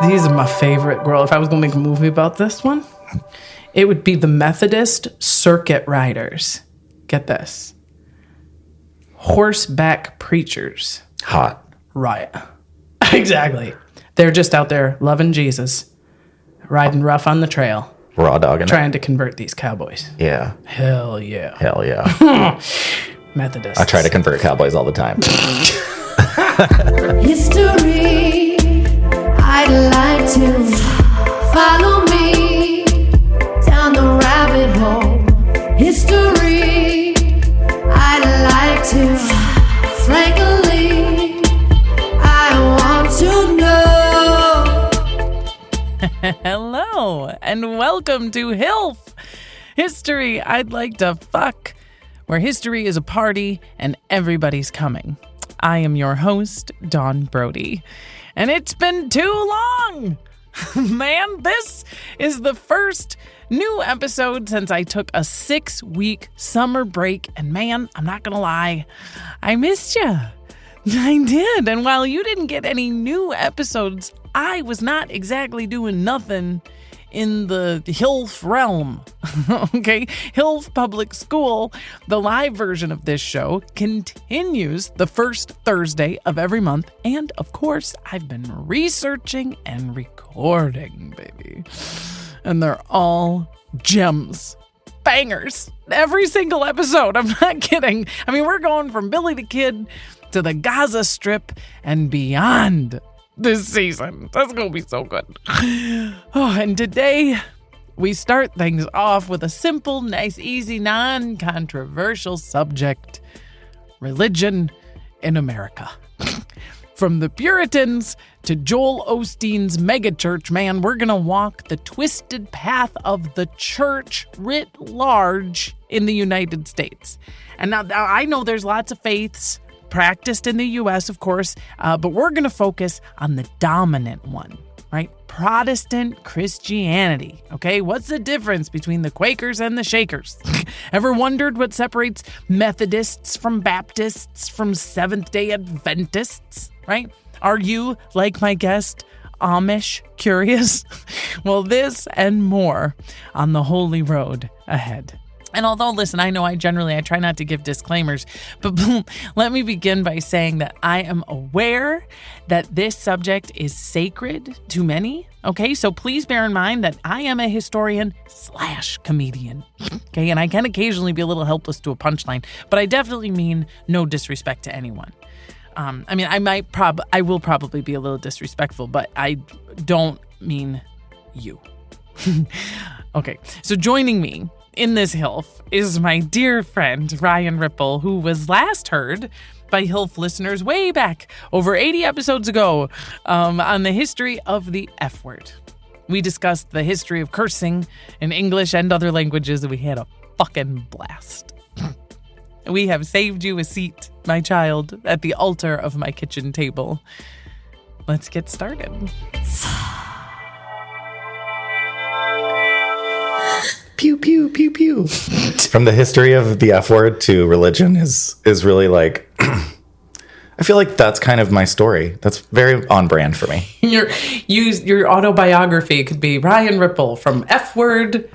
These are my favorite, girl. If I was going to make a movie about this one, it would be the Methodist Circuit Riders. Get this. Horseback preachers. Hot. Right. Exactly. They're just out there loving Jesus, riding rough on the trail. Raw dogging trying to convert these cowboys. Yeah. Hell yeah. Hell yeah. Methodists. I try to convert cowboys all the time. History, I'd like to follow me down the rabbit hole. History, I'd like to, frankly, I want to know. Hello, and welcome to HILF, History I'd Like to Fuck, where history is a party and everybody's coming. I am your host, Dawn Brody, and it's been too long. Man, this is the first new episode since I took a 6-week summer break, and man, I'm not gonna lie, I missed you. I did, and while you didn't get any new episodes, I was not exactly doing nothing in the HILF realm. Okay, HILF Public School, the live version of this show, continues the first Thursday of every month. And of course, I've been researching and recording, baby. And they're all gems. Bangers. Every single episode. I'm not kidding. I mean, we're going from Billy the Kid to the Gaza Strip and beyond this season. That's going to be so good. Oh, and today we start things off with a simple, nice, easy, non-controversial subject: religion in America. From the Puritans to Joel Osteen's megachurch, man, we're going to walk the twisted path of the church writ large in the United States. And now I know there's lots of faiths practiced in the U.S., of course, but we're going to focus on the dominant one, right? Protestant Christianity, okay? What's the difference between the Quakers and the Shakers? Ever wondered what separates Methodists from Baptists from Seventh-day Adventists, right? Are you, like my guest, Amish curious? Well, this and more on the holy road ahead. And although, listen, I know I try not to give disclaimers, but let me begin by saying that I am aware that this subject is sacred to many, okay? So please bear in mind that I am a historian/comedian, okay? And I can occasionally be a little helpless to a punchline, but I definitely mean no disrespect to anyone. I mean, I will probably be a little disrespectful, but I don't mean you. Okay, so joining me in this HILF is my dear friend, Ryan Ripple, who was last heard by HILF listeners way back over 80 episodes ago on the history of the F word. We discussed the history of cursing in English and other languages, and we had a fucking blast. We have saved you a seat, my child, at the altar of my kitchen table. Let's get started. Pew, pew, pew, pew. From the history of the F word to religion is really like, I feel like that's kind of my story. That's very on brand for me. Your autobiography could be Ryan Ripple from F word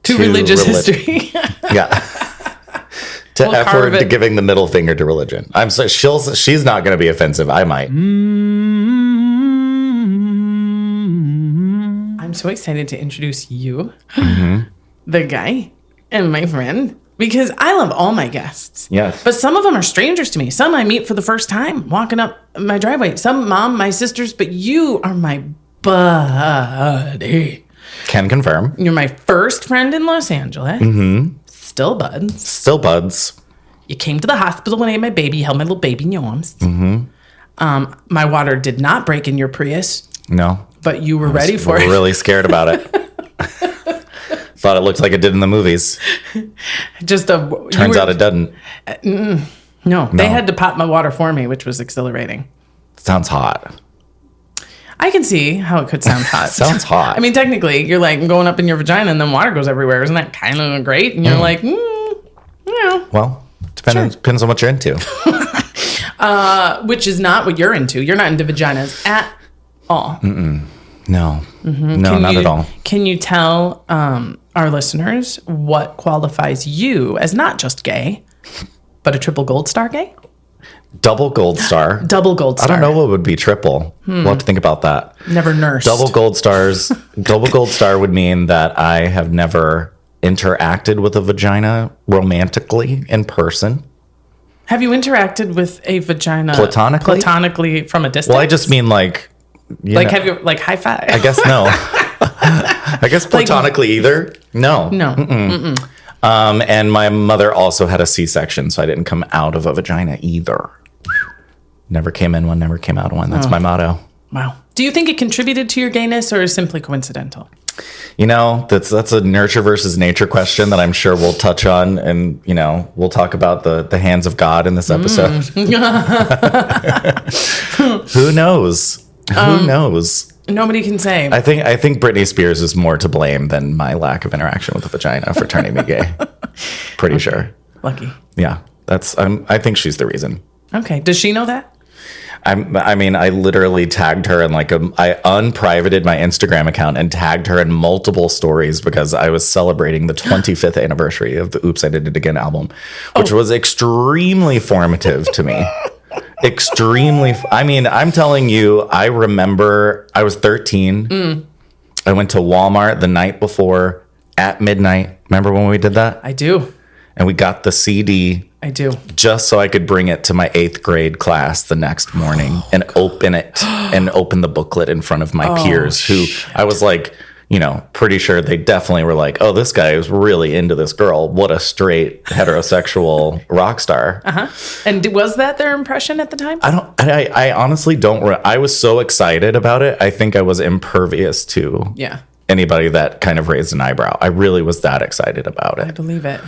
to religious history. Yeah. To F word to giving the middle finger to religion. I'm so she's not going to be offensive. I might. I'm so excited to introduce you. Mm-hmm. The guy and my friend, because I love all my guests. Yes. But some of them are strangers to me. Some I meet for the first time walking up my driveway. Some mom, my sisters, but you are my buddy. Can confirm. You're my first friend in Los Angeles. Mm-hmm. Still buds. Still buds. You came to the hospital when I had my baby. You held my little baby in your arms. Mm-hmm. My water did not break in your Prius. No. But you were ready for it. We were really scared about it. Thought it looked like it did in the movies. Turns out it doesn't. No, they had to pop my water for me, which was exhilarating. Sounds hot. I can see how it could sound hot. Sounds hot. I mean, technically, you're like going up in your vagina and then water goes everywhere. Isn't that kind of great? And you're like, yeah. Well, depends on what you're into. Which is not what you're into. You're not into vaginas at all. No, no, not at all. Can you tell our listeners what qualifies you as not just gay, but a triple gold star gay? Double gold star. Double gold star. I don't know what would be triple. We'll have to think about that. Never nursed. Double gold stars. Double gold star would mean that I have never interacted with a vagina romantically in person. Have you interacted with a vagina Platonically? Platonically from a distance? Well, I just mean like, have you like high five? I guess no. I guess platonically either. No. No. And my mother also had a C-section, so I didn't come out of a vagina either. Never came in one, never came out of one. That's my motto. Wow. Do you think it contributed to your gayness or is simply coincidental? You know, that's a nurture versus nature question that I'm sure we'll touch on, and you know, we'll talk about the hands of God in this episode. Who knows? Who knows? Nobody can say. I think Britney Spears is more to blame than my lack of interaction with a vagina for turning me gay. Pretty sure. Lucky. Yeah, I think she's the reason. Okay. Does she know that? I mean, I literally tagged her in I unprivated my Instagram account and tagged her in multiple stories because I was celebrating the 25th anniversary of the Oops, I Did It Again album, which was extremely formative to me. I mean, I'm telling you, I remember I was 13. I went to Walmart the night before at midnight. Remember when we did that? I do. And we got the CD. I do. Just so I could bring it to my 8th grade class the next morning and open it and open the booklet in front of my peers who I was like, you know, pretty sure they definitely were like, oh, this guy is really into this girl. What a straight heterosexual rock star. And was that their impression at the time? I honestly don't. I was so excited about it. I think I was impervious to anybody that kind of raised an eyebrow. I really was that excited about it. I believe it.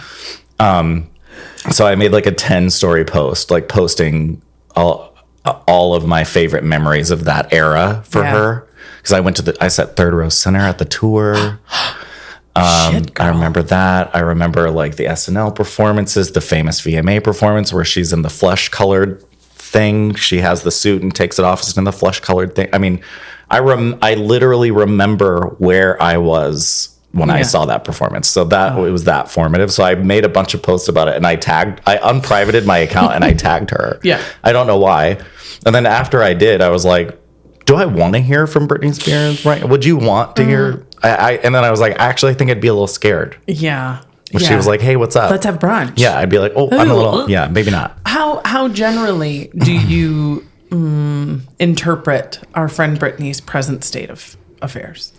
So I made like a 10-story post, like posting all of my favorite memories of that era for her. Because I sat third row center at the tour. I remember that. I remember like the SNL performances, the famous VMA performance where she's in the flesh-colored thing. She has the suit and takes it off. It's in the flesh-colored thing. I mean, I literally remember where I was when I saw that performance. So it was that formative. So I made a bunch of posts about it and I unprivated my account and I tagged her. Yeah. I don't know why. And then after I did, I was like, do I want to hear from Britney Spears? Right? Would you want to hear? And then I was like, actually, I think I'd be a little scared. Yeah. If she was like, hey, what's up? Let's have brunch. Yeah. I'd be like, oh, I'm a little, maybe not. How generally do you interpret our friend Britney's present state of affairs?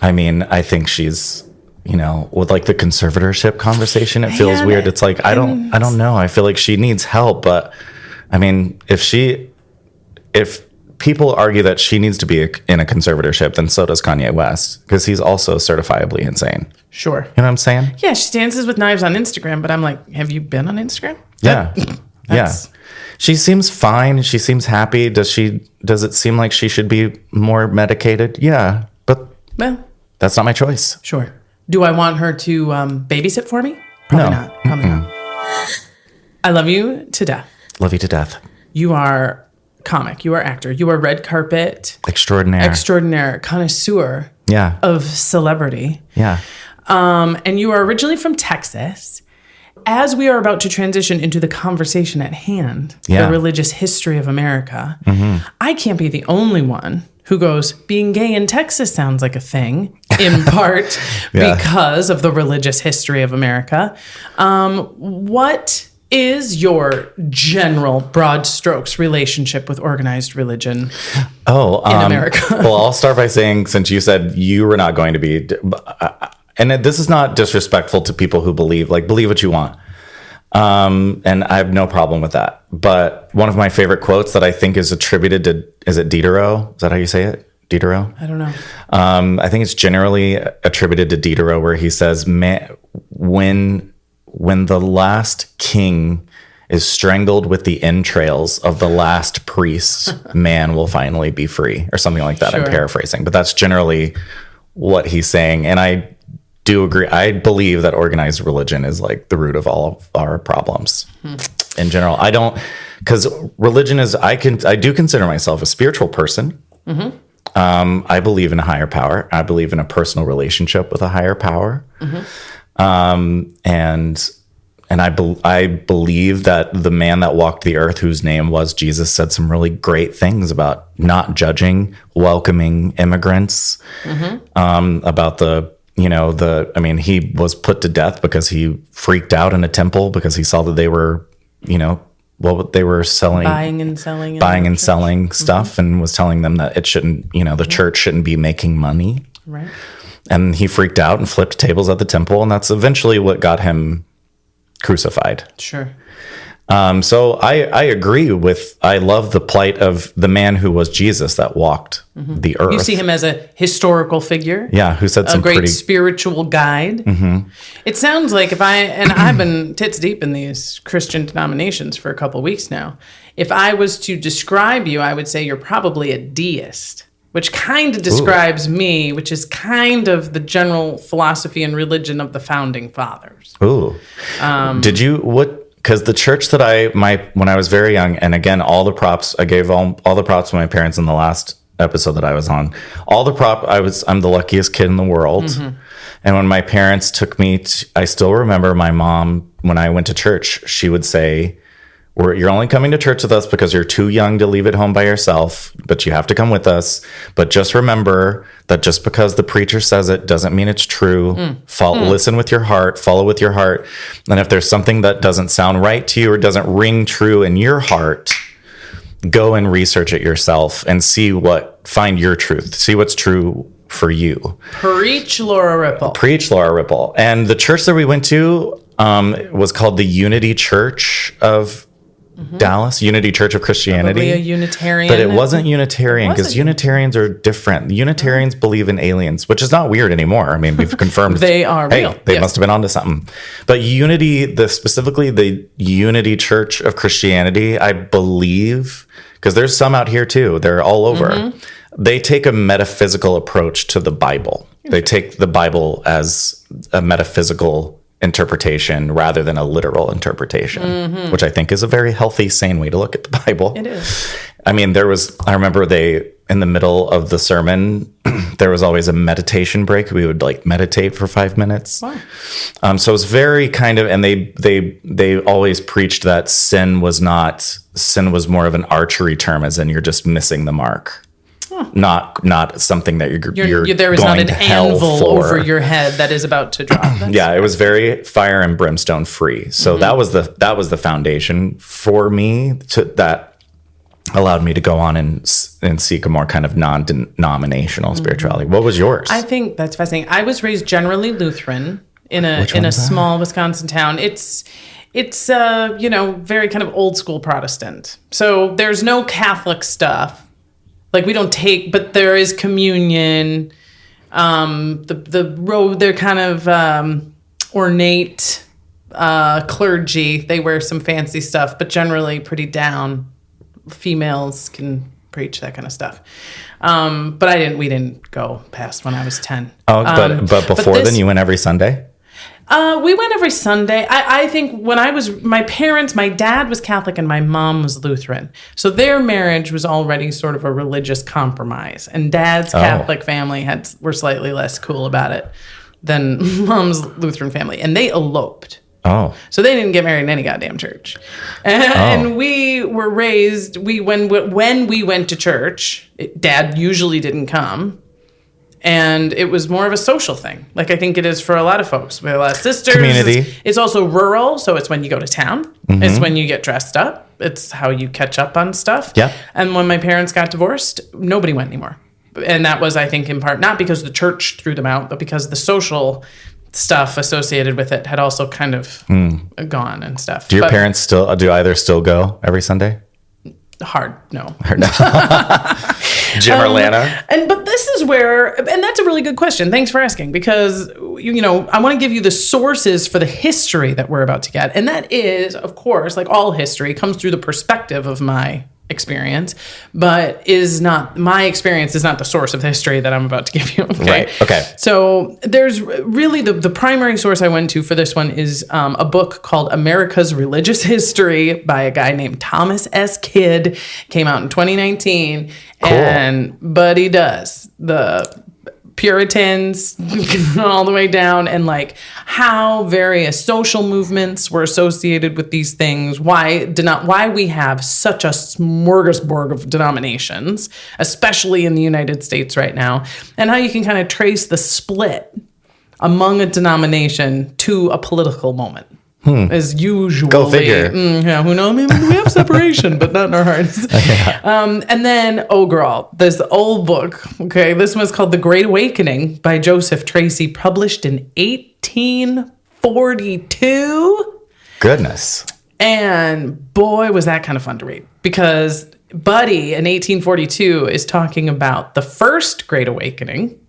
I mean, I think she's, you know, with like the conservatorship conversation, it feels weird. It's like, I don't know. I feel like she needs help. But I mean, if people argue that she needs to be in a conservatorship, then so does Kanye West, because he's also certifiably insane. Sure. You know what I'm saying? Yeah, she dances with knives on Instagram, but I'm like, have you been on Instagram? Yeah. Yeah. She seems fine. She seems happy. Does it seem like she should be more medicated? Yeah. But that's not my choice. Sure. Do I want her to babysit for me? Probably not. Probably not. I love you to death. Love you to death. You are comic. You are actor. You are red carpet extraordinaire connoisseur of celebrity. Yeah. And you are originally from Texas. As we are about to transition into the conversation at hand, the religious history of America, I can't be the only one who goes, being gay in Texas sounds like a thing, in part because of the religious history of America. What is your general broad strokes relationship with organized religion in America? Well, I'll start by saying, since you said you were not going to be, and this is not disrespectful to people who believe what you want. And I have no problem with that. But one of my favorite quotes that I think is attributed to, is it Diderot? Is that how you say it? Diderot? I don't know. I think it's generally attributed to Diderot, where he says, when the last king is strangled with the entrails of the last priest, man will finally be free, or something like that. Sure. I'm paraphrasing, but that's generally what he's saying. And I do agree. I believe that organized religion is like the root of all of our problems in general. Because religion is, I do consider myself a spiritual person. I believe in a higher power. I believe in a personal relationship with a higher power. And I believe that the man that walked the earth, whose name was Jesus, said some really great things about not judging, welcoming immigrants, about he was put to death because he freaked out in a temple because he saw that they were, they were selling, buying and selling stuff, and was telling them that it shouldn't, the church shouldn't be making money. Right. And he freaked out and flipped tables at the temple. And that's eventually what got him crucified. Sure. So I agree I love the plight of the man who was Jesus that walked the earth. You see him as a historical figure. Yeah, who said some a great pretty spiritual guide. It sounds like I've been tits deep in these Christian denominations for a couple of weeks now. If I was to describe you, I would say you're probably a deist, which kind of describes me, which is kind of the general philosophy and religion of the founding fathers. Ooh. Because the church that when I was very young, and again, all the props, I gave all the props to my parents in the last episode that I was on. I'm the luckiest kid in the world. And when my parents took me I still remember my mom, when I went to church, she would say, you're only coming to church with us because you're too young to leave at home by yourself, but you have to come with us. But just remember that just because the preacher says it doesn't mean it's true. Listen with your heart, follow with your heart. And if there's something that doesn't sound right to you or doesn't ring true in your heart, go and research it yourself and find your truth. See what's true for you. Preach, Laura Ripple. Preach, Laura Ripple. And the church that we went to was called the Unity Church of Dallas, Unity Church of Christianity. Probably a Unitarian. But it wasn't Unitarian, because Unitarians are different. Unitarians believe in aliens, which is not weird anymore. I mean, we've confirmed they are real. They must have been onto something. But specifically the Unity Church of Christianity, I believe, because there's some out here too, they're all over. They take a metaphysical approach to the Bible. They take the Bible as a metaphysical interpretation rather than a literal interpretation, which I think is a very healthy, sane way to look at the Bible. It is. I mean, I remember in the middle of the sermon, there was always a meditation break. We would meditate for 5 minutes. Wow. So it was very kind of, and they always preached that sin was more of an archery term, as in you're just missing the mark. Not something that you're there is going not an to hell anvil for. Over your head that is about to drop. Yeah, it was very fire and brimstone free. So that was the foundation for me that allowed me to go on and seek a more kind of non-denominational spirituality. What was yours? I think that's fascinating. I was raised generally Lutheran in a small Wisconsin town. It's very kind of old school Protestant. So there's no Catholic stuff. We don't but there is communion. They're kind of ornate clergy. They wear some fancy stuff, but generally pretty down. Females can preach that kind of stuff. But we didn't go past when I was 10. Oh, but before then you went every Sunday? We went every Sunday. I think when my dad was Catholic and my mom was Lutheran. So their marriage was already sort of a religious compromise. And Dad's Catholic family were slightly less cool about it than Mom's Lutheran family. And they eloped. Oh. So they didn't get married in any goddamn church. And we were raised, when we went to church, Dad usually didn't come. And it was more of a social thing. I think it is for a lot of folks. We have a lot of sisters. Community. It's also rural, so it's when you go to town. It's when you get dressed up. It's how you catch up on stuff. Yeah. And when my parents got divorced, nobody went anymore. And that was, I think, in part, not because the church threw them out, but because the social stuff associated with it had also kind of gone and stuff. Do your parents do either still go every Sunday? Hard, no. Jim or Lana? But this is where, and that's a really good question. Thanks for asking, because, I want to give you the sources for the history that we're about to get. And that is, of course, like all history, comes through the perspective of my experience, but my experience is not the source of the history that I'm about to give you. Okay? Right. Okay. So there's really the primary source I went to for this one is a book called America's Religious History by a guy named Thomas S. Kidd. Came out in 2019. Cool. And Buddy does the Puritans all the way down, and like how various social movements were associated with these things, why we have such a smorgasbord of denominations, especially in the United States right now, and how you can kind of trace the split among a denomination to a political moment. As usually. Go figure. Who knows? Maybe we have separation, but not in our hearts. And then, oh girl, this old book. Okay, this one's called The Great Awakening by Joseph Tracy, published in 1842. Goodness. And boy, was that kind of fun to read, because Buddy in 1842 is talking about the first Great Awakening.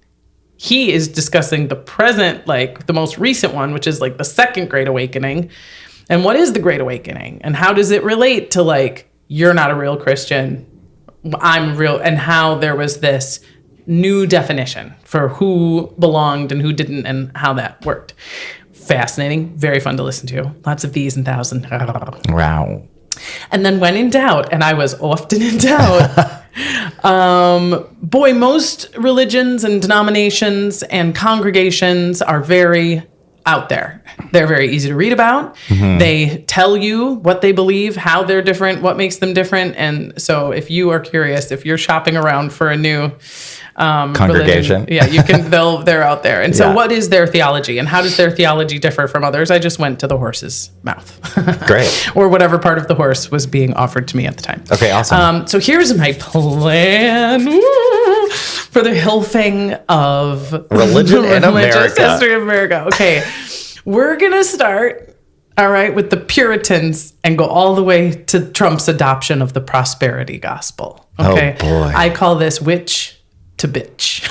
He is discussing the present, like the most recent one, which is like the second Great Awakening. And what is the Great Awakening? And how does it relate to like, you're not a real Christian, I'm real, and how there was this new definition for who belonged and who didn't and how that worked. Fascinating, very fun to listen to. Lots of these and thousands. Wow. And then when in doubt, and I was often in doubt, most religions and denominations and congregations are very out there. They're very easy to read about. They tell you what they believe, how they're different, what makes them different. And so if you are curious, if you're shopping around for a new congregation, religion, you can, they're out there. And so what is their theology and how does their theology differ from others? I just went to the horse's mouth. Great. Or whatever part of the horse was being offered to me at the time. Okay, awesome. So here's my plan for the HILFing of Religion in religious America. history of America. Okay, we're going to start, all right, with the Puritans and go all the way to Trump's adoption of the prosperity gospel. Okay, Oh, boy. I call this witch to bitch.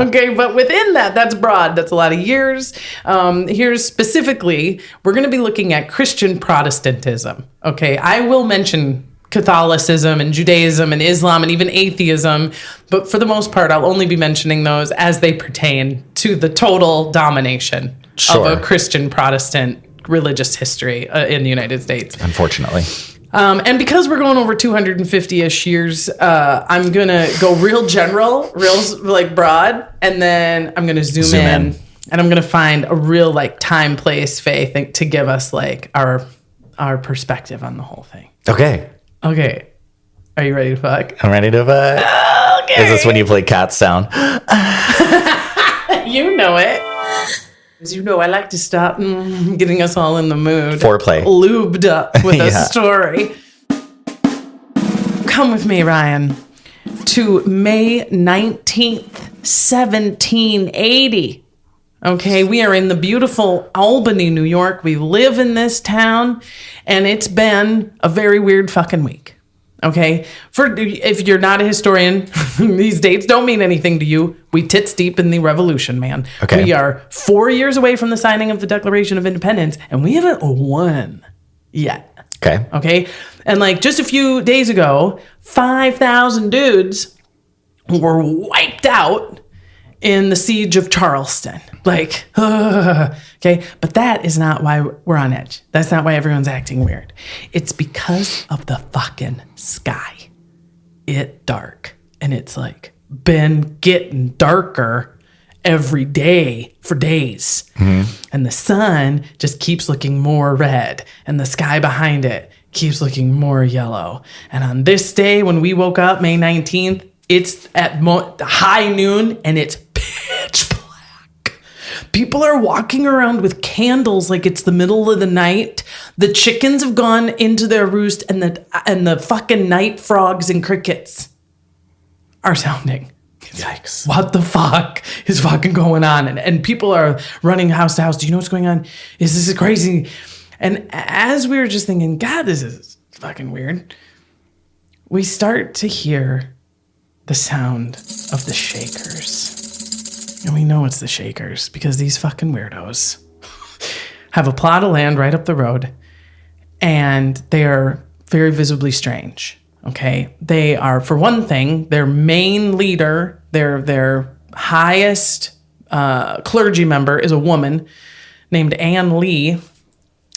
Okay, but within that's broad. That's a lot of years. Here's specifically, we're going to be looking at Christian Protestantism. Okay, I will mention Catholicism and Judaism and Islam and even atheism, but for the most part, I'll only be mentioning those as they pertain to the total domination of a Christian Protestant religious history in the United States. Unfortunately. And because we're going over 250-ish years, I'm going to go real general, real like broad, and then I'm going to zoom in and I'm going to find a real like time, place, faith to give us like our perspective on the whole thing. Okay. Okay. Are you ready to fuck? I'm ready to fuck. Okay. Is this when you play cat sound? You know it. As you know, I like to start getting us all in the mood. Foreplay. Lubed up with a Yeah. story. Come with me, Ryan, to May 19th, 1780. Okay, we are in the beautiful Albany, New York. We live in this town, and it's been a very weird fucking week. Okay, if you're not a historian, these dates don't mean anything to you. We tits deep in the revolution, man. Okay. We are 4 years away from the signing of the Declaration of Independence, and we haven't won yet. Okay. Okay, and like just a few days ago, 5,000 dudes were wiped out in the siege of Charleston. Like, okay, but that is not why we're on edge. That's not why everyone's acting weird. It's because of the fucking sky. It's dark, and it's like been getting darker every day for days. And the sun just keeps looking more red, and the sky behind it keeps looking more yellow. And on this day, when we woke up, May 19th, it's at high noon, and it's pitch black. People are walking around with candles like it's the middle of the night. The chickens have gone into their roost, and the fucking night frogs and crickets are sounding. Yikes. What the fuck is fucking going on? And people are running house to house. Do you know what's going on? This is crazy. And as we were just thinking, God, this is fucking weird, we start to hear the sound of the Shakers. And we know it's the Shakers because these fucking weirdos have a plot of land right up the road, and they are very visibly strange. Okay. They are, for one thing, their main leader, their highest clergy member is a woman named Ann Lee.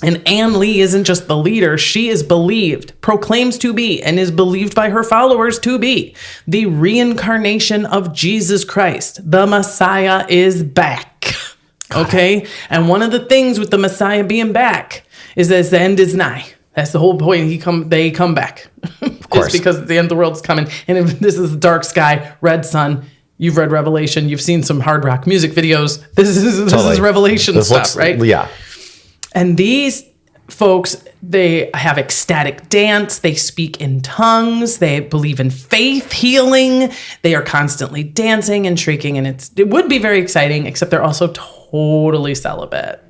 And Ann Lee isn't just the leader, she is believed, proclaims to be, and is believed by her followers to be the reincarnation of Jesus Christ. The Messiah is back. Okay? And one of the things with the Messiah being back is that the end is nigh. That's the whole point. They come back. Of course. It's because the end of the world's coming. And if this is the dark sky, red sun. You've read Revelation. You've seen some hard rock music videos. This is Revelation stuff, right? Yeah. And these folks, they have ecstatic dance. They speak in tongues. They believe in faith healing. They are constantly dancing and shrieking. And it would be very exciting, except they're also totally celibate.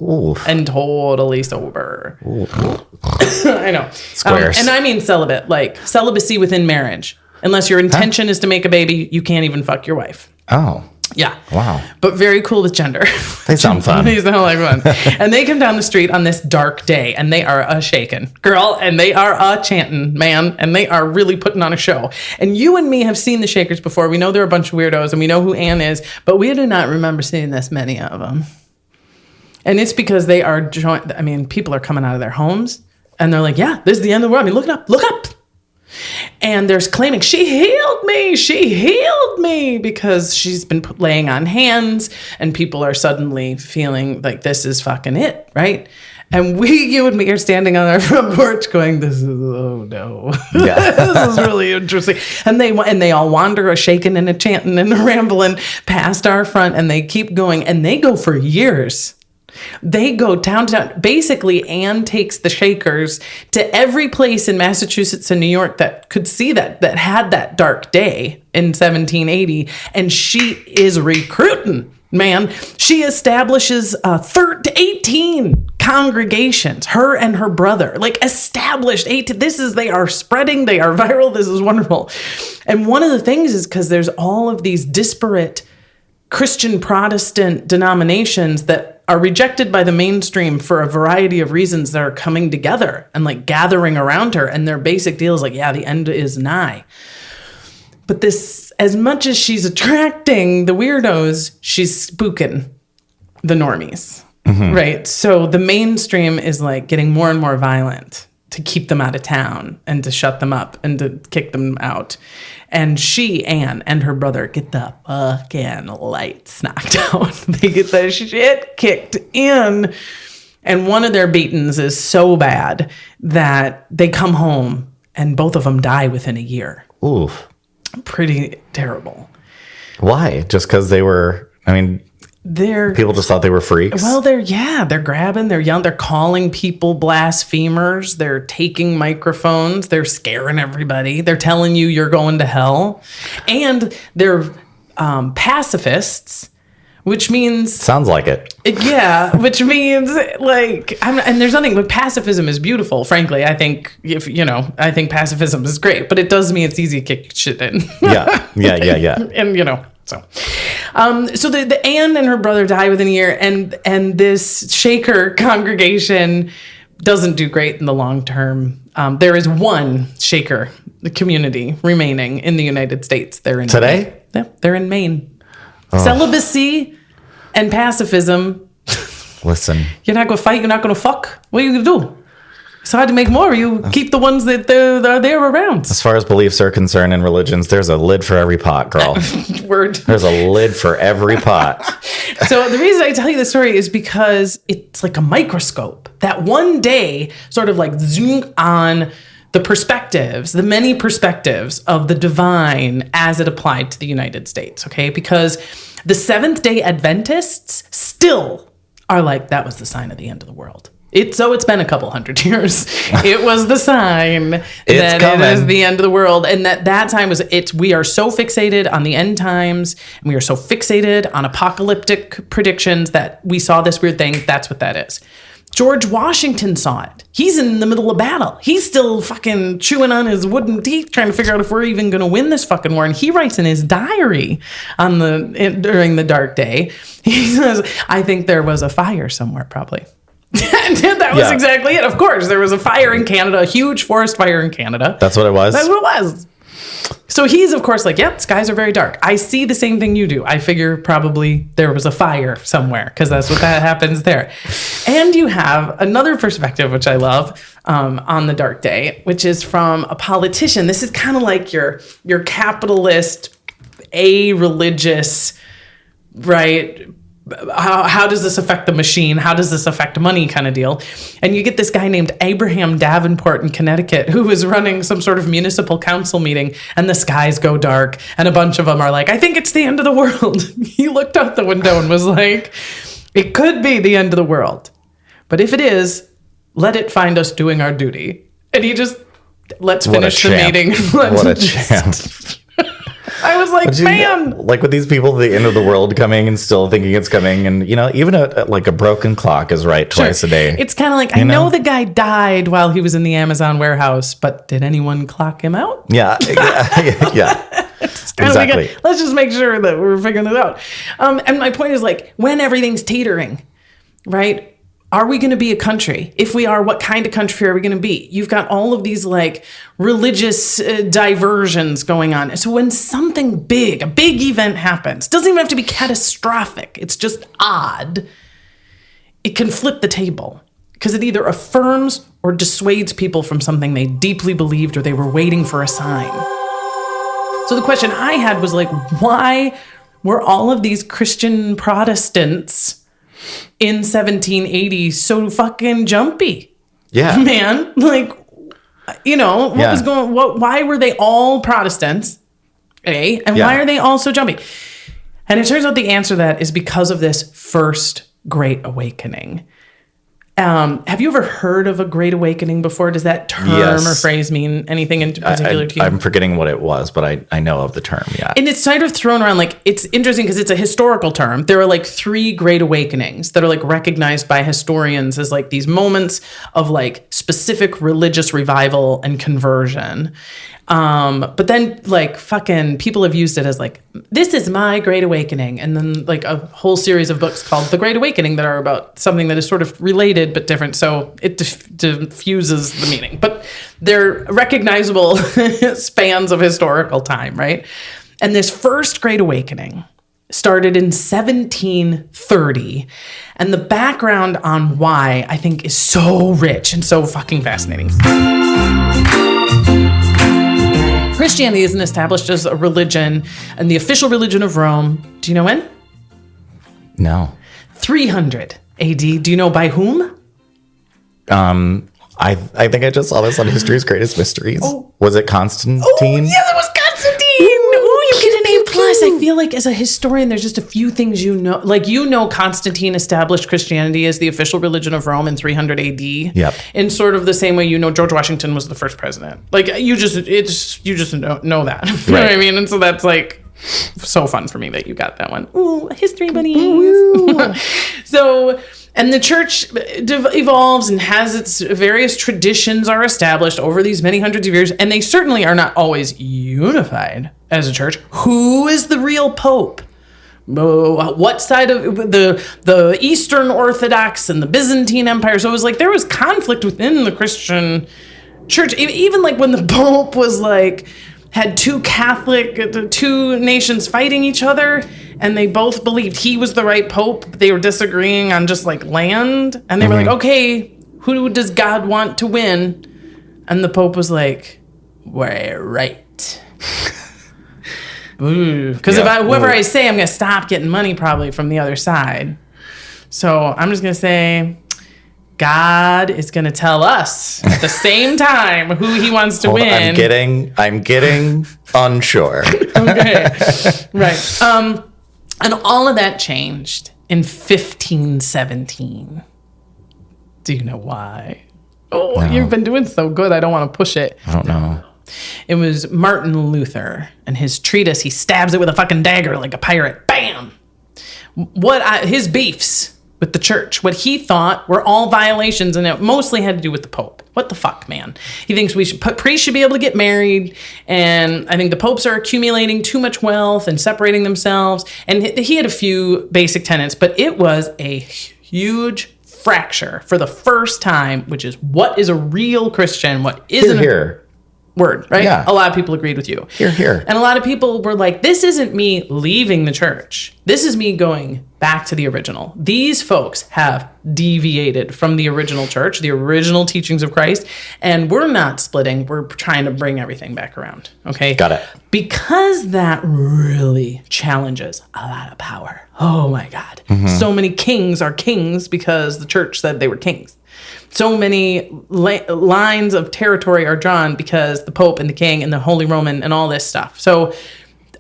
Ooh. And totally sober. I know. Squares. And I mean celibate, like celibacy within marriage. Unless your intention is to make a baby, you can't even fuck your wife. Oh. Yeah. Wow. But very cool with gender. They sound fun. They sound like fun. And they come down the street on this dark day, and they are a shaking girl, and they are a chanting man, and they are really putting on a show. And you and me have seen the Shakers before. We know they're a bunch of weirdos, and we know who Ann is, but we do not remember seeing this many of them. And it's because they are people are coming out of their homes, and they're like, yeah, this is the end of the world. I mean, look up. And they're claiming, she healed me, because she's been laying on hands, and people are suddenly feeling like this is fucking it, right? And you and me are standing on our front porch going, oh no. Yeah. This is really interesting. And they all wander a shaking and a chanting and a rambling past our front, and they keep going, and they go for years. They go town to town. Basically, Anne takes the Shakers to every place in Massachusetts and New York that could see that had that dark day in 1780. And she is recruiting, man. She establishes 18 congregations, her and her brother, like established 18. They are spreading, they are viral. This is wonderful. And one of the things is because there's all of these disparate Christian Protestant denominations that are rejected by the mainstream for a variety of reasons that are coming together and like gathering around her. And their basic deal is like, yeah, the end is nigh. But this, as much as she's attracting the weirdos, she's spooking the normies, right? So the mainstream is like getting more and more violent to keep them out of town and to shut them up and to kick them out. And Anne, and her brother get the fucking lights knocked out. They get the shit kicked in. And one of their beatings is so bad that they come home and both of them die within a year. Oof. Pretty terrible. Why? Just because people just thought they were freaks? Well, they're grabbing, they're yelling, they're calling people blasphemers, they're taking microphones, they're scaring everybody, they're telling you you're going to hell. And they're pacifists, which means... Sounds like it. Yeah, which means and there's nothing, but pacifism is beautiful, frankly. I think I think pacifism is great, but it does mean it's easy to kick shit in. Yeah. And so the Anne and her brother die within a year, and this Shaker congregation doesn't do great in the long term. There is one Shaker community remaining in the United States. They're in today. Maine. Yeah, they're in Maine. Oh. Celibacy and pacifism. Listen, you're not going to fight. You're not going to fuck. What are you going to do? It's hard to make more. You keep the ones that are there around. As far as beliefs are concerned in religions, there's a lid for every pot, girl. Word. There's a lid for every pot. So the reason I tell you the story is because it's like a microscope. That one day sort of like zoom on the many perspectives of the divine as it applied to the United States, okay? Because the Seventh-day Adventists still are like, that was the sign of the end of the world. It's been a couple hundred years. It was the sign that it is the end of the world. And that time we are so fixated on the end times, and we are so fixated on apocalyptic predictions that we saw this weird thing. That's what that is. George Washington saw it. He's in the middle of battle. He's still fucking chewing on his wooden teeth, trying to figure out if we're even going to win this fucking war. And he writes in his diary during the dark day, he says, I think there was a fire somewhere, probably. That was exactly it. Of course, there was a fire in Canada, a huge forest fire in Canada. That's what it was? That's what it was. So he's, of course, like, yep, skies are very dark. I see the same thing you do. I figure probably there was a fire somewhere because that's what that happens there. And you have another perspective, which I love, on the dark day, which is from a politician. This is kind of like your capitalist, religious, right? How does this affect the machine? How does this affect money kind of deal? And you get this guy named Abraham Davenport in Connecticut who is running some sort of municipal council meeting, and the skies go dark and a bunch of them are like, I think it's the end of the world. He looked out the window and was like, it could be the end of the world. But if it is, let it find us doing our duty. And he just, let's finish the meeting. What a champ. I was like, man. Like with these people, the end of the world coming and still thinking it's coming. And, even like a broken clock is right twice a day. It's kind of like, I know the guy died while he was in the Amazon warehouse, but did anyone clock him out? Yeah. Yeah. Exactly. Let's just make sure that we're figuring it out. And my point is like, when everything's teetering, right? Are we going to be a country? If we are, what kind of country are we going to be? You've got all of these like religious diversions going on. So when something big, a big event happens, doesn't even have to be catastrophic. It's just odd. It can flip the table because it either affirms or dissuades people from something they deeply believed or they were waiting for a sign. So the question I had was like, why were all of these Christian Protestants in 1780 so fucking jumpy? Yeah. Man, like, what was why were they all Protestants? And why are they all so jumpy? And it turns out the answer to that is because of this first Great Awakening. Have you ever heard of a Great Awakening before? Does that term or phrase mean anything in particular to you? I'm forgetting what it was, but I know of the term, yeah. And it's sort of thrown around, like, it's interesting because it's a historical term. There are like 3 Great Awakenings that are like recognized by historians as like these moments of like specific religious revival and conversion. But then like fucking people have used it as like, this is my Great Awakening. And then like a whole series of books called The Great Awakening that are about something that is sort of related but different. So it diffuses the meaning, but they're recognizable spans of historical time, right? And this first Great Awakening started in 1730. And the background on why I think is so rich and so fucking fascinating. Christianity isn't established as a religion and the official religion of Rome. Do you know when? No. 300 AD. Do you know by whom? I think I just saw this on History's Greatest Mysteries. Oh. Was it Constantine? Oh, yes, it was Constantine. Oh, you get an A+. I feel like as a historian, there's just a few things you know. Like, Constantine established Christianity as the official religion of Rome in 300 AD. Yep. In sort of the same way George Washington was the first president. Like, you just know that. You know what I mean? And so that's like so fun for me that you got that one. Ooh, history buddies. So... And the church evolves and has its various traditions are established over these many hundreds of years, and they certainly are not always unified as a church. Who is the real pope? What side of the Eastern Orthodox and the Byzantine Empire? So it was like there was conflict within the Christian church. Even like when the pope was like had two nations fighting each other, and they both believed he was the right pope. They were disagreeing on just like land, and they were like, okay, who does God want to win? And the pope was like, we're right. Because whoever I say, I'm going to stop getting money probably from the other side. So I'm just going to say, God is going to tell us at the same time who he wants to win. I'm getting unsure. Okay. Right. And all of that changed in 1517. Do you know why? Oh, no. You've been doing so good. I don't want to push it. I don't know. It was Martin Luther and his treatise. He stabs it with a fucking dagger like a pirate. Bam! His beefs with the church, what he thought were all violations, and it mostly had to do with the Pope. What the fuck, man? He thinks priests should be able to get married, and I think the popes are accumulating too much wealth and separating themselves, and he had a few basic tenets, but it was a huge fracture for the first time, which is what is a real Christian, what isn't Here. word, right? Yeah. A lot of people agreed with you. Here. And a lot of people were like, this isn't me leaving the church. This is me going back to the original. These folks have deviated from the original church, the original teachings of Christ, and we're not splitting. We're trying to bring everything back around. Okay? Got it. Because that really challenges a lot of power. Oh my God. So many kings are kings because the church said they were kings. So many lines of territory are drawn because the Pope and the King and the Holy Roman and all this stuff. So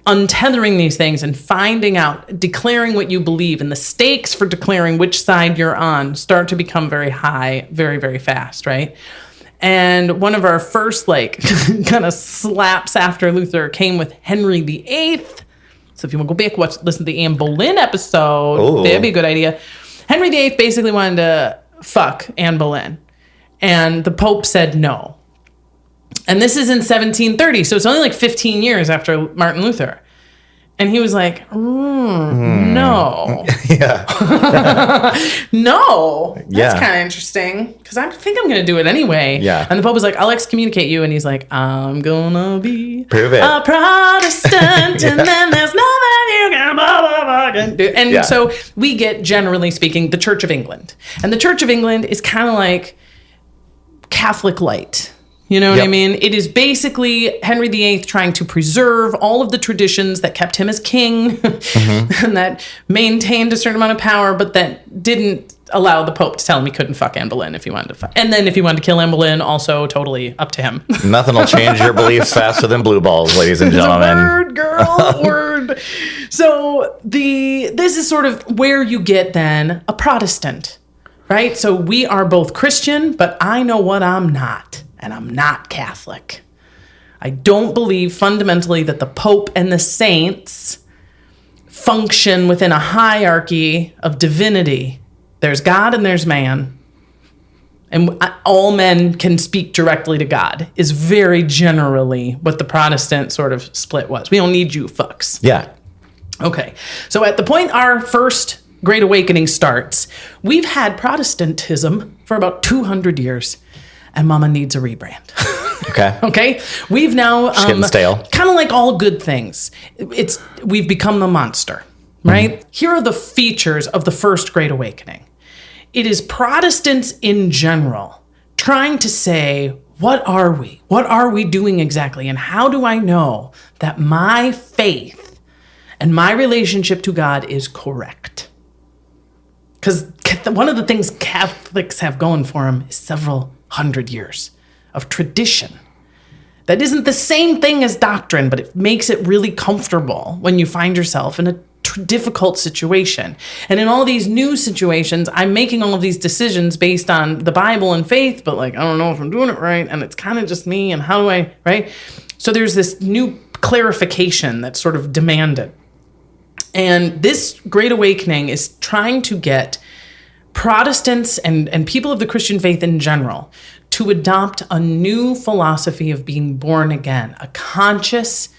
untethering these things and finding out, declaring what you believe, and the stakes for declaring which side you're on start to become very high, very, very fast, right? And one of our first kind of slaps after Luther came with Henry VIII. So if you want to go back, listen to the Anne Boleyn episode, that'd be a good idea. Henry VIII basically wanted to fuck Anne Boleyn. And the Pope said no. And this is in 1730, so it's only like 15 years after Martin Luther. And he was like, no. Yeah. No. That's Yeah. kind of interesting, because I think I'm going to do it anyway. Yeah. And the Pope was like, I'll excommunicate you. And he's like, I'm going to be Prove it. a Protestant, and then there's nothing you can do. And Yeah. so we get, generally speaking, the Church of England. And the Church of England is kind of like Catholic light. You know what I mean? It is basically Henry VIII trying to preserve all of the traditions that kept him as king and that maintained a certain amount of power, but that didn't allow the Pope to tell him he couldn't fuck Anne Boleyn if he wanted to fuck. And then if he wanted to kill Anne Boleyn, also totally up to him. Nothing will change your beliefs faster than blue balls, ladies and gentlemen. Word, girl, word. So this is sort of where you get then a Protestant, right? So we are both Christian, but I know what I'm not. And I'm not Catholic. I don't believe fundamentally that the Pope and the saints function within a hierarchy of divinity. There's God and there's man. And all men can speak directly to God is very generally what the Protestant sort of split was. We don't need you fucks. Yeah. Okay. So at the point our first Great Awakening starts, we've had Protestantism for about 200 years. And mama needs a rebrand. Okay. Okay? We've now getting stale. Kind of like all good things. We've become the monster, right? Here are the features of the first Great Awakening. It is Protestants in general trying to say, what are we? What are we doing exactly? And how do I know that my faith and my relationship to God is correct? Because one of the things Catholics have going for them is several 100 years of tradition. That isn't the same thing as doctrine, but it makes it really comfortable when you find yourself in a difficult situation. And in all these new situations, I'm making all of these decisions based on the Bible and faith, but I don't know if I'm doing it right, and it's kind of just me, and how do I, right? So there's this new clarification that's sort of demanded. And this Great Awakening is trying to get Protestants and people of the Christian faith in general to adopt a new philosophy of being born again, a conscious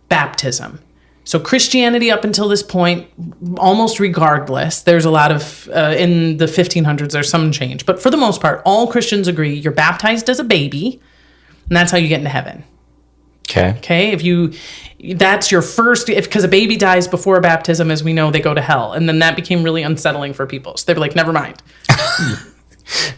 baptism. So Christianity up until this point, almost regardless, there's a lot of, in the 1500s, there's some change. But for the most part, all Christians agree you're baptized as a baby, and that's how you get into heaven. Okay, that's your first, because a baby dies before baptism, as we know, they go to hell. And then that became really unsettling for people. So they were like, never mind.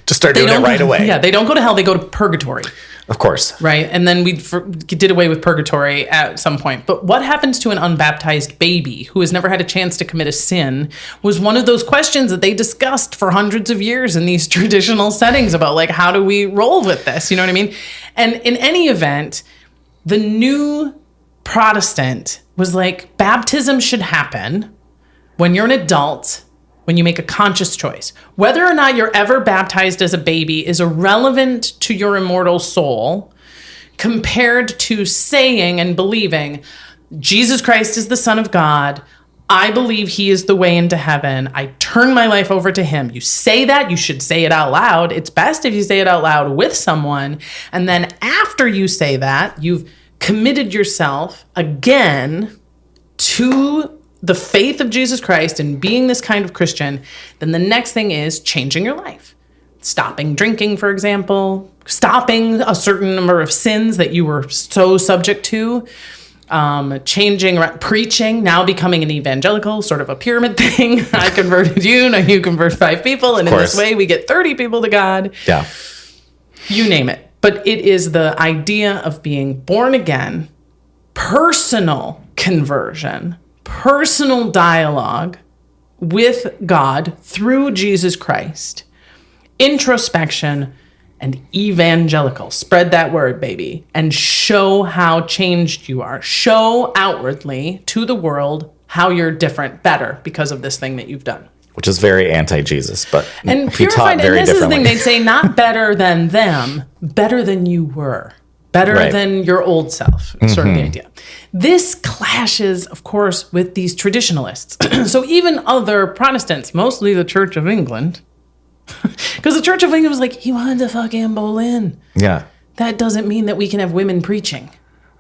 Just start doing it right away. Yeah, they don't go to hell, they go to purgatory. Of course. Right, and then we did away with purgatory at some point. But what happens to an unbaptized baby who has never had a chance to commit a sin was one of those questions that they discussed for hundreds of years in these traditional settings about how do we roll with this? You know what I mean? And in any event, the new Protestant was like, baptism should happen when you're an adult, when you make a conscious choice. Whether or not you're ever baptized as a baby is irrelevant to your immortal soul compared to saying and believing, Jesus Christ is the Son of God. I believe he is the way into heaven. I turn my life over to him. You say that, you should say it out loud. It's best if you say it out loud with someone. And then after you say that, you've committed yourself again to the faith of Jesus Christ and being this kind of Christian, then the next thing is changing your life. Stopping drinking, for example, stopping a certain number of sins that you were so subject to, changing, preaching, now becoming an evangelical, sort of a pyramid thing. I converted you, now you convert 5 people, and in this way we get 30 people to God. Yeah. You name it. But it is the idea of being born again, personal conversion, personal dialogue with God through Jesus Christ, introspection, and evangelical. Spread that word, baby, and show how changed you are. Show outwardly to the world how you're different, better because of this thing that you've done. Which is very anti-Jesus, but And he taught purified, very and this is the differently. thing, they'd say not better than them, better than you were. Better Right. than your old self, sort of the idea. This clashes, of course, with these traditionalists. So even other Protestants, mostly the Church of England, because the Church of England was like, he wanted to fuck Anne Boleyn. Yeah. That doesn't mean that we can have women preaching,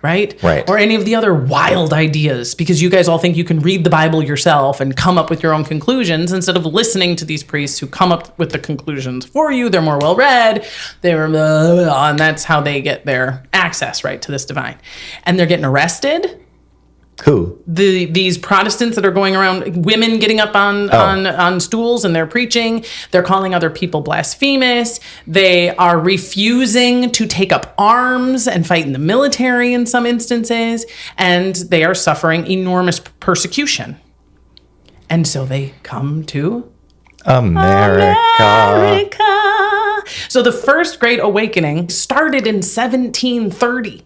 right? Right. Or any of the other wild ideas, because you guys all think you can read the Bible yourself and come up with your own conclusions instead of listening to these priests who come up with the conclusions for you. They're more well-read. They're blah, blah, blah, and that's how they get their access, right, to this divine. And they're getting arrested. Who? These Protestants that are going around, women getting up on stools and they're preaching. They're calling other people blasphemous. They are refusing to take up arms and fight in the military in some instances. And they are suffering enormous persecution. And so they come to America. So the First Great Awakening started in 1730.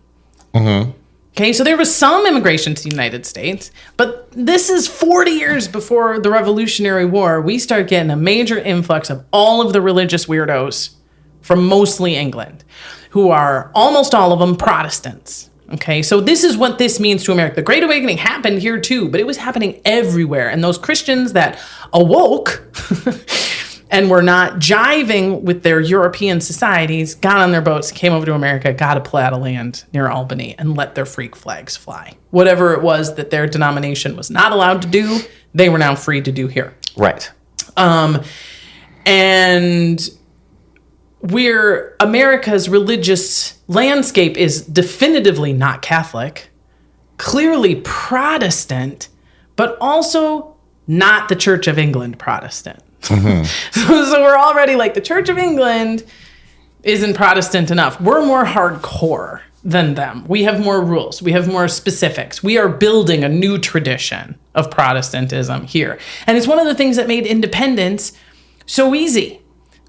Okay, so there was some immigration to the United States, but this is 40 years before the Revolutionary War. We start getting a major influx of all of the religious weirdos from mostly England, who are almost all of them Protestants. Okay, so this is what this means to America. The Great Awakening happened here too, but it was happening everywhere. And those Christians that awoke and were not jiving with their European societies, got on their boats, came over to America, got a plat of land near Albany, and let their freak flags fly. Whatever it was that their denomination was not allowed to do, they were now free to do here. Right. And America's religious landscape is definitively not Catholic, clearly Protestant, but also not the Church of England Protestant. So we're already like, the Church of England isn't Protestant enough. We're more hardcore than them. We have more rules. We have more specifics. We are building a new tradition of Protestantism here. And it's one of the things that made independence so easy,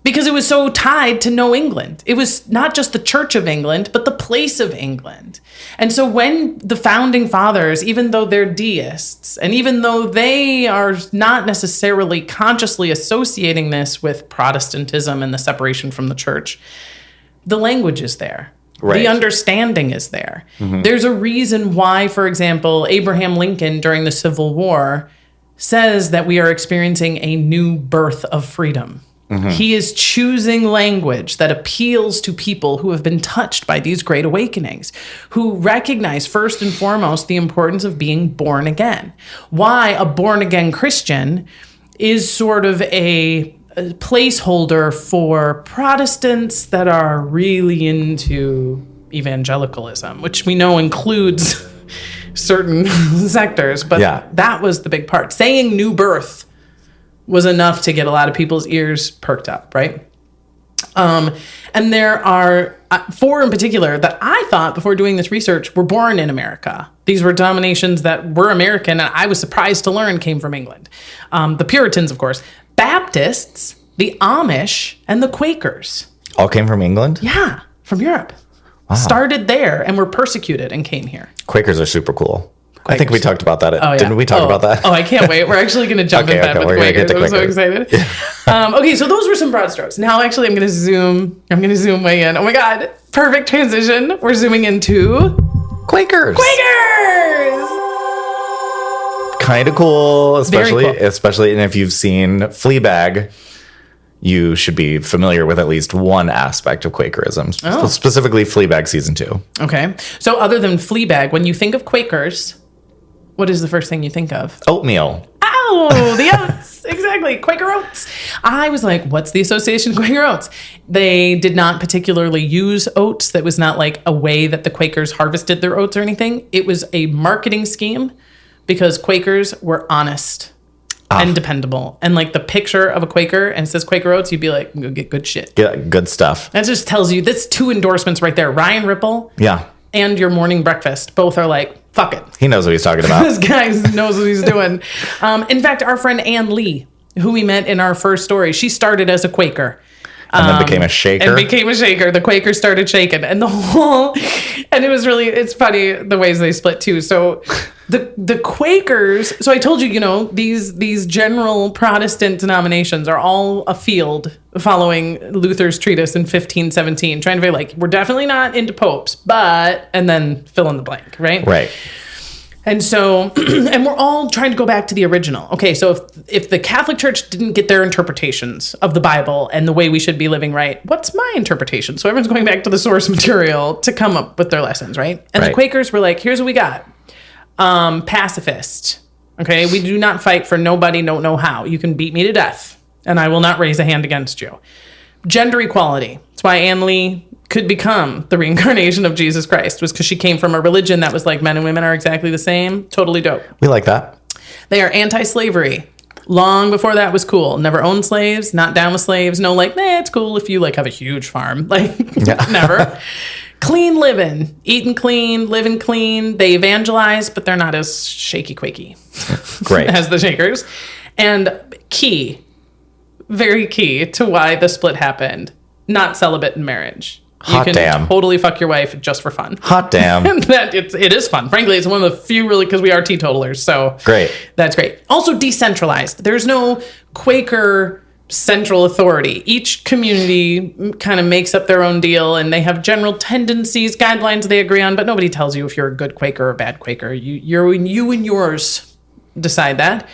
because it was so tied to no England. It was not just the Church of England, but the place of England. And so when the founding fathers, even though they're deists, and even though they are not necessarily consciously associating this with Protestantism and the separation from the church, the language is there. Right. The understanding is there. There's a reason why, for example, Abraham Lincoln during the Civil War says that we are experiencing a new birth of freedom. He is choosing language that appeals to people who have been touched by these great awakenings, who recognize first and foremost the importance of being born again. Why a born again Christian is sort of a placeholder for Protestants that are really into evangelicalism, which we know includes certain sectors, but that was the big part. Saying new birth was enough to get a lot of people's ears perked up, right? And there are 4 in particular that I thought before doing this research were born in America. These were denominations that were American, and I was surprised to learn came from England. The Puritans, of course, Baptists, the Amish, and the Quakers. All came from England? Yeah, from Europe. Wow. Started there and were persecuted and came here. Quakers are super cool. I think we talked about that. Didn't we talk about that? Oh, I can't wait. We're actually going to jump in that with we're Quakers. gonna I'm so excited. Okay, so those were some broad strokes. Now, actually, I'm going to zoom way in. Oh my God, perfect transition. We're zooming into Quakers. Quakers. Kind of cool, especially Very cool. and if you've seen Fleabag, you should be familiar with at least one aspect of Quakerism, specifically Fleabag season 2. Okay, so other than Fleabag, when you think of Quakers, what is the first thing you think of? Oatmeal. Oh, the oats. Exactly. Quaker oats. I was like, what's the association with Quaker oats? They did not particularly use oats. That was not like a way that the Quakers harvested their oats or anything. It was a marketing scheme because Quakers were honest and dependable. And like the picture of a Quaker and it says Quaker oats, you'd be like, go get good shit. Yeah, good stuff. That just tells you, that's 2 endorsements right there. Ryan Ripple and your morning breakfast both are like, fuck it. He knows what he's talking about. This guy knows what he's doing. In fact, our friend Ann Lee, who we met in our first story, she started as a Quaker. And then became a shaker. The Quakers started shaking. And it was really, it's funny the ways they split too. So the Quakers, so I told you, these general Protestant denominations are all afield following Luther's treatise in 1517, trying to be like, we're definitely not into popes, but, and then fill in the blank, right? Right. And so, and we're all trying to go back to the original. Okay, so if the Catholic Church didn't get their interpretations of the Bible and the way we should be living right, what's my interpretation? So everyone's going back to the source material to come up with their lessons, right? And the Quakers were like, here's what we got. Pacifist. Okay, we do not fight for nobody, don't know how. You can beat me to death, and I will not raise a hand against you. Gender equality. That's why Anne Lee could become the reincarnation of Jesus Christ, was because she came from a religion that was like men and women are exactly the same. Totally dope. We like that. They are anti-slavery. Long before that was cool. Never owned slaves, not down with slaves. No, like, it's cool if you like have a huge farm. Like, never. Clean living, eating clean, living clean. They evangelize, but they're not as shaky quaky Great. as the Shakers. And very key to why the split happened, not celibate in marriage. You can totally fuck your wife just for fun. Hot damn. It is fun. Frankly, it's one of the few really, because we are teetotalers. So great. That's great. Also decentralized. There's no Quaker central authority. Each community kind of makes up their own deal, and they have general tendencies, guidelines they agree on, but nobody tells you if you're a good Quaker or a bad Quaker. You and yours decide that.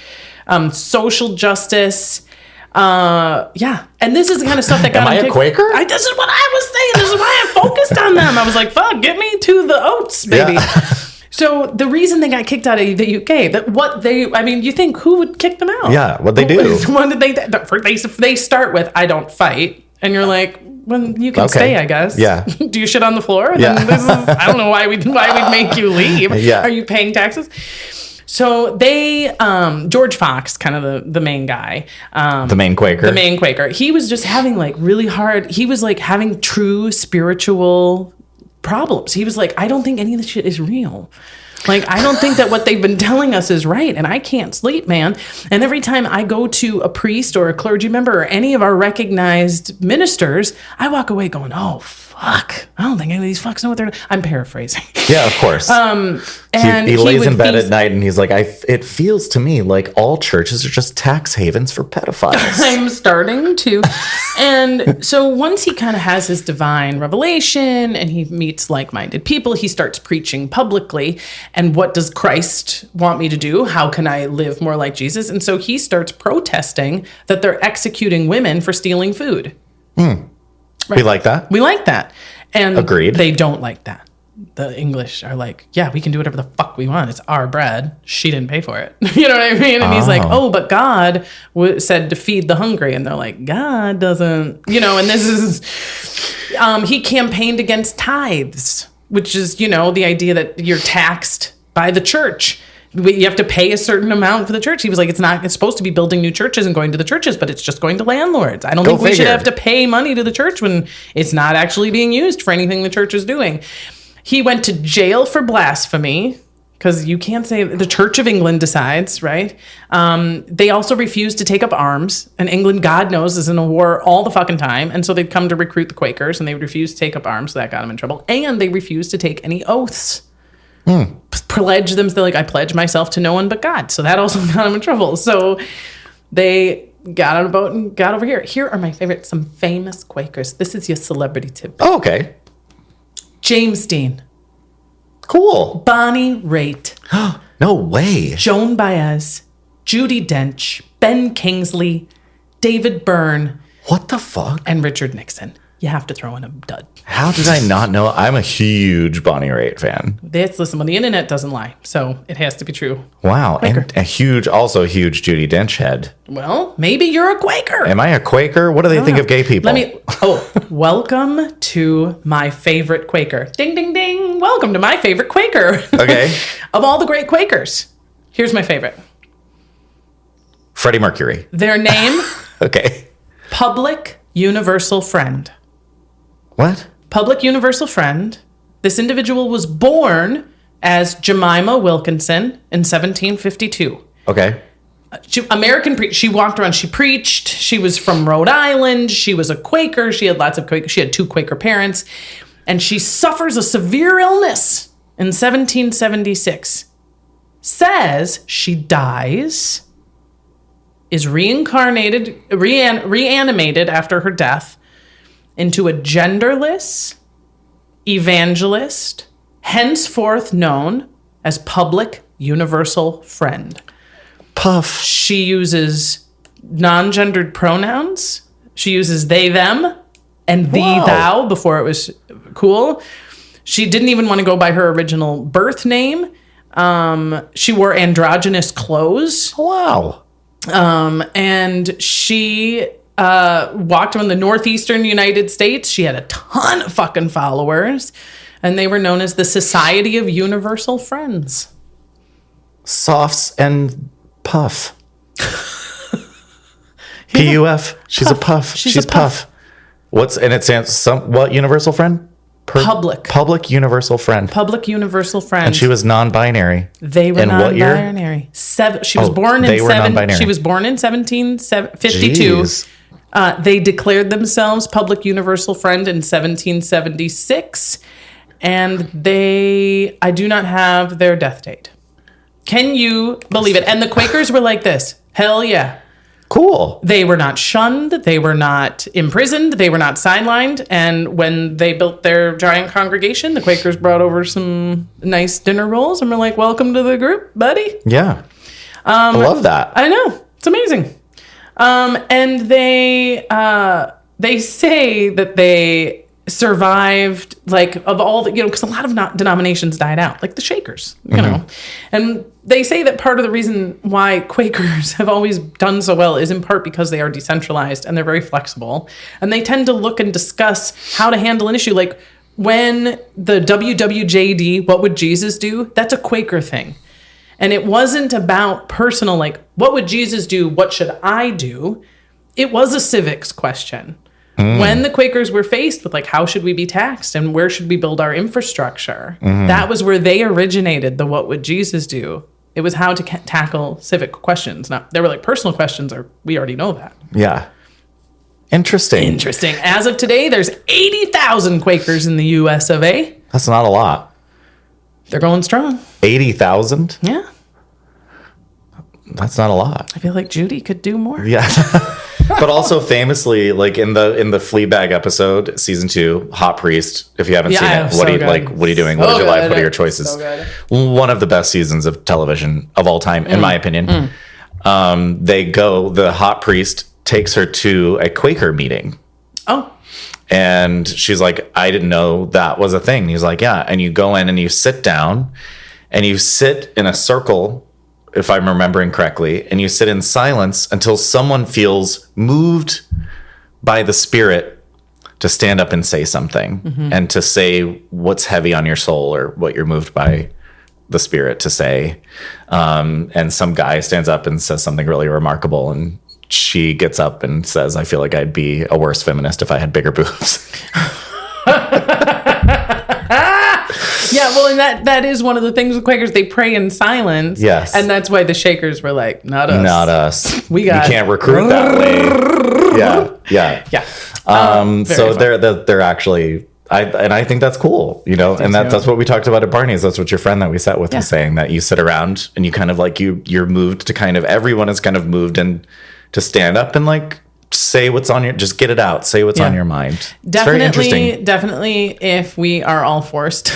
Social justice. And this is the kind of stuff that got Am I a Quaker? This is what I was saying. This is why I focused on them. I was like, fuck, get me to the oats, baby. Yeah. So the reason they got kicked out of the UK, you think who would kick them out? Yeah, what'd they do? What did they start with, I don't fight. And you're like, well, you can stay, I guess. Yeah. Do you shit on the floor? Yeah. I don't know why we'd make you leave. Yeah. Are you paying taxes? So they, George Fox, kind of the main guy. The main Quaker. He was just having like really hard, he was like having true spiritual problems. He was like, I don't think any of this shit is real. Like, I don't think that what they've been telling us is right, and I can't sleep, man. And every time I go to a priest or a clergy member or any of our recognized ministers, I walk away going, oh, fuck. I don't think any of these fucks know what they're doing. I'm paraphrasing. Yeah, of course. And he lays in bed at night and he's like, it feels to me like all churches are just tax havens for pedophiles. I'm starting to. And so once he kind of has his divine revelation and he meets like-minded people, he starts preaching publicly. And what does Christ want me to do? How can I live more like Jesus? And so he starts protesting that they're executing women for stealing food. Right. We like that. We like that. And agreed. They don't like that. The English are like, yeah, we can do whatever the fuck we want. It's our bread. She didn't pay for it. You know what I mean? And he's like, oh, but God said to feed the hungry. And they're like, God doesn't, and this is, he campaigned against tithes, which is, the idea that you're taxed by the church. You have to pay a certain amount for the church. He was like, it's supposed to be building new churches and going to the churches, but it's just going to landlords. I don't think we should have to pay money to the church when it's not actually being used for anything the church is doing. He went to jail for blasphemy because you can't say, the Church of England decides, right? They also refused to take up arms, and England, God knows, is in a war all the fucking time. And so they'd come to recruit the Quakers, and they would refuse to take up arms, so that got them in trouble. And they refused to take any oaths. Pledge them. They're like, I pledge myself to no one but God. So that also got them in trouble. So they got on a boat and got over here. Here are my favorite, some famous Quakers. This is your celebrity tip. Oh, okay. James Dean. Cool. Bonnie Raitt. No way. Joan Baez. Judi Dench. Ben Kingsley. David Byrne. What the fuck? And Richard Nixon. you have to throw in a dud. How did I not know? I'm a huge Bonnie Raitt fan. Listen, well, the internet doesn't lie, so it has to be true. Wow. Quaker. And also a huge Judi Dench head. Well, maybe you're a Quaker. Am I a Quaker? What do they think of gay people? Welcome to my favorite Quaker. Ding, ding, ding. Welcome to my favorite Quaker. Okay. Of all the great Quakers, here's my favorite. Freddie Mercury. Their name, Okay. Public Universal Friend. What? Public Universal Friend. This individual was born as Jemima Wilkinson in 1752. Okay. She walked around, she preached, she was from Rhode Island, she was a Quaker, she had two Quaker parents, and she suffers a severe illness in 1776. Says she dies, is reanimated after her death into a genderless evangelist, henceforth known as Public Universal Friend. Puff. She uses non-gendered pronouns. She uses they, them, and thee, Whoa. thou before it was cool. She didn't even want to go by her original birth name. She wore androgynous clothes. Wow. And she walked around the northeastern United States. She had a ton of fucking followers. And they were known as the Society of Universal Friends. Softs and Puff. P-U-F. She's a puff. She's a puff. And it stands what universal friend? Public. Public Universal Friend. Public Universal Friend. And she was non-binary. They were in what year? non-binary. She was born they in were non-binary. She was born in 1752. Jeez. They declared themselves Public Universal Friend in 1776, and I do not have their death date. Can you believe it? And the Quakers were like this. Hell yeah. Cool. They were not shunned. They were not imprisoned. They were not sidelined. And when they built their giant congregation, the Quakers brought over some nice dinner rolls and were like, welcome to the group, buddy. Yeah. I love that. I know. It's amazing. And they say that they survived, like, of all the, because a lot of denominations died out, like the Shakers, you know. And they say that part of the reason why Quakers have always done so well is in part because they are decentralized and they're very flexible. And they tend to look and discuss how to handle an issue. Like when the WWJD, What Would Jesus Do? That's a Quaker thing. And it wasn't about personal, like, what would Jesus do? What should I do? It was a civics question. When the Quakers were faced with, like, how should we be taxed and where should we build our infrastructure? That was where they originated the what would Jesus do? It was how to tackle civic questions. Now, there were, like, personal questions, or we already know that. Yeah. Interesting. As of today, there's 80,000 Quakers in the US of A. That's not a lot. They're going strong. 80,000? Yeah. That's not a lot. I feel like Judy could do more. Yeah. But also famously, like in the Fleabag episode, season 2, Hot Priest, if you haven't seen it, what are you doing? What is your life? What are your choices? So good. One of the best seasons of television of all time, in my opinion. The Hot Priest takes her to a Quaker meeting. Oh. And she's like, I didn't know that was a thing. And he's like, yeah. And you go in and you sit down and you sit in a circle, if I'm remembering correctly, and you sit in silence until someone feels moved by the spirit to stand up and say something and to say what's heavy on your soul or what you're moved by the spirit to say. And some guy stands up and says something really remarkable, and she gets up and says, I feel like I'd be a worse feminist if I had bigger boobs. Yeah, well, and that is one of the things with Quakers. They pray in silence. Yes. And that's why the Shakers were like, not us. Not us. We You can't recruit that way. Yeah. Yeah. So they're actually, I think that's cool, and that's what we talked about at Barney's. That's what your friend that we sat with was saying, that you sit around and you kind of like, you're moved to kind of, everyone is kind of moved and to stand up and like say what's on your, just get it out, say what's on your mind. It's very interesting. Definitely, if we are all forced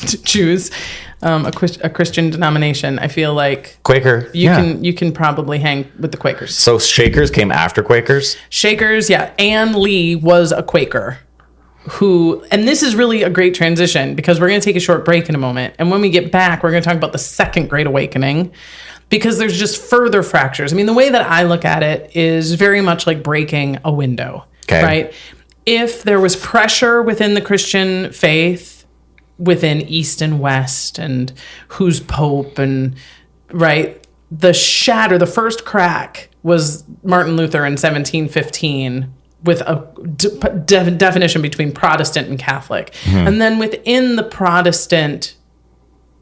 to choose a Christian denomination, I feel like Quaker, you can probably hang with the Quakers. So Shakers came after Quakers? Shakers, yeah. Anne Lee was a Quaker. who, and this is really a great transition because we're going to take a short break in a moment. And when we get back, we're going to talk about the Second Great Awakening, because there's just further fractures. I mean, the way that I look at it is very much like breaking a window, right? If there was pressure within the Christian faith, within East and West, and who's Pope, and right, the first crack was Martin Luther in 1715 with a definition between Protestant and Catholic. And then within the Protestant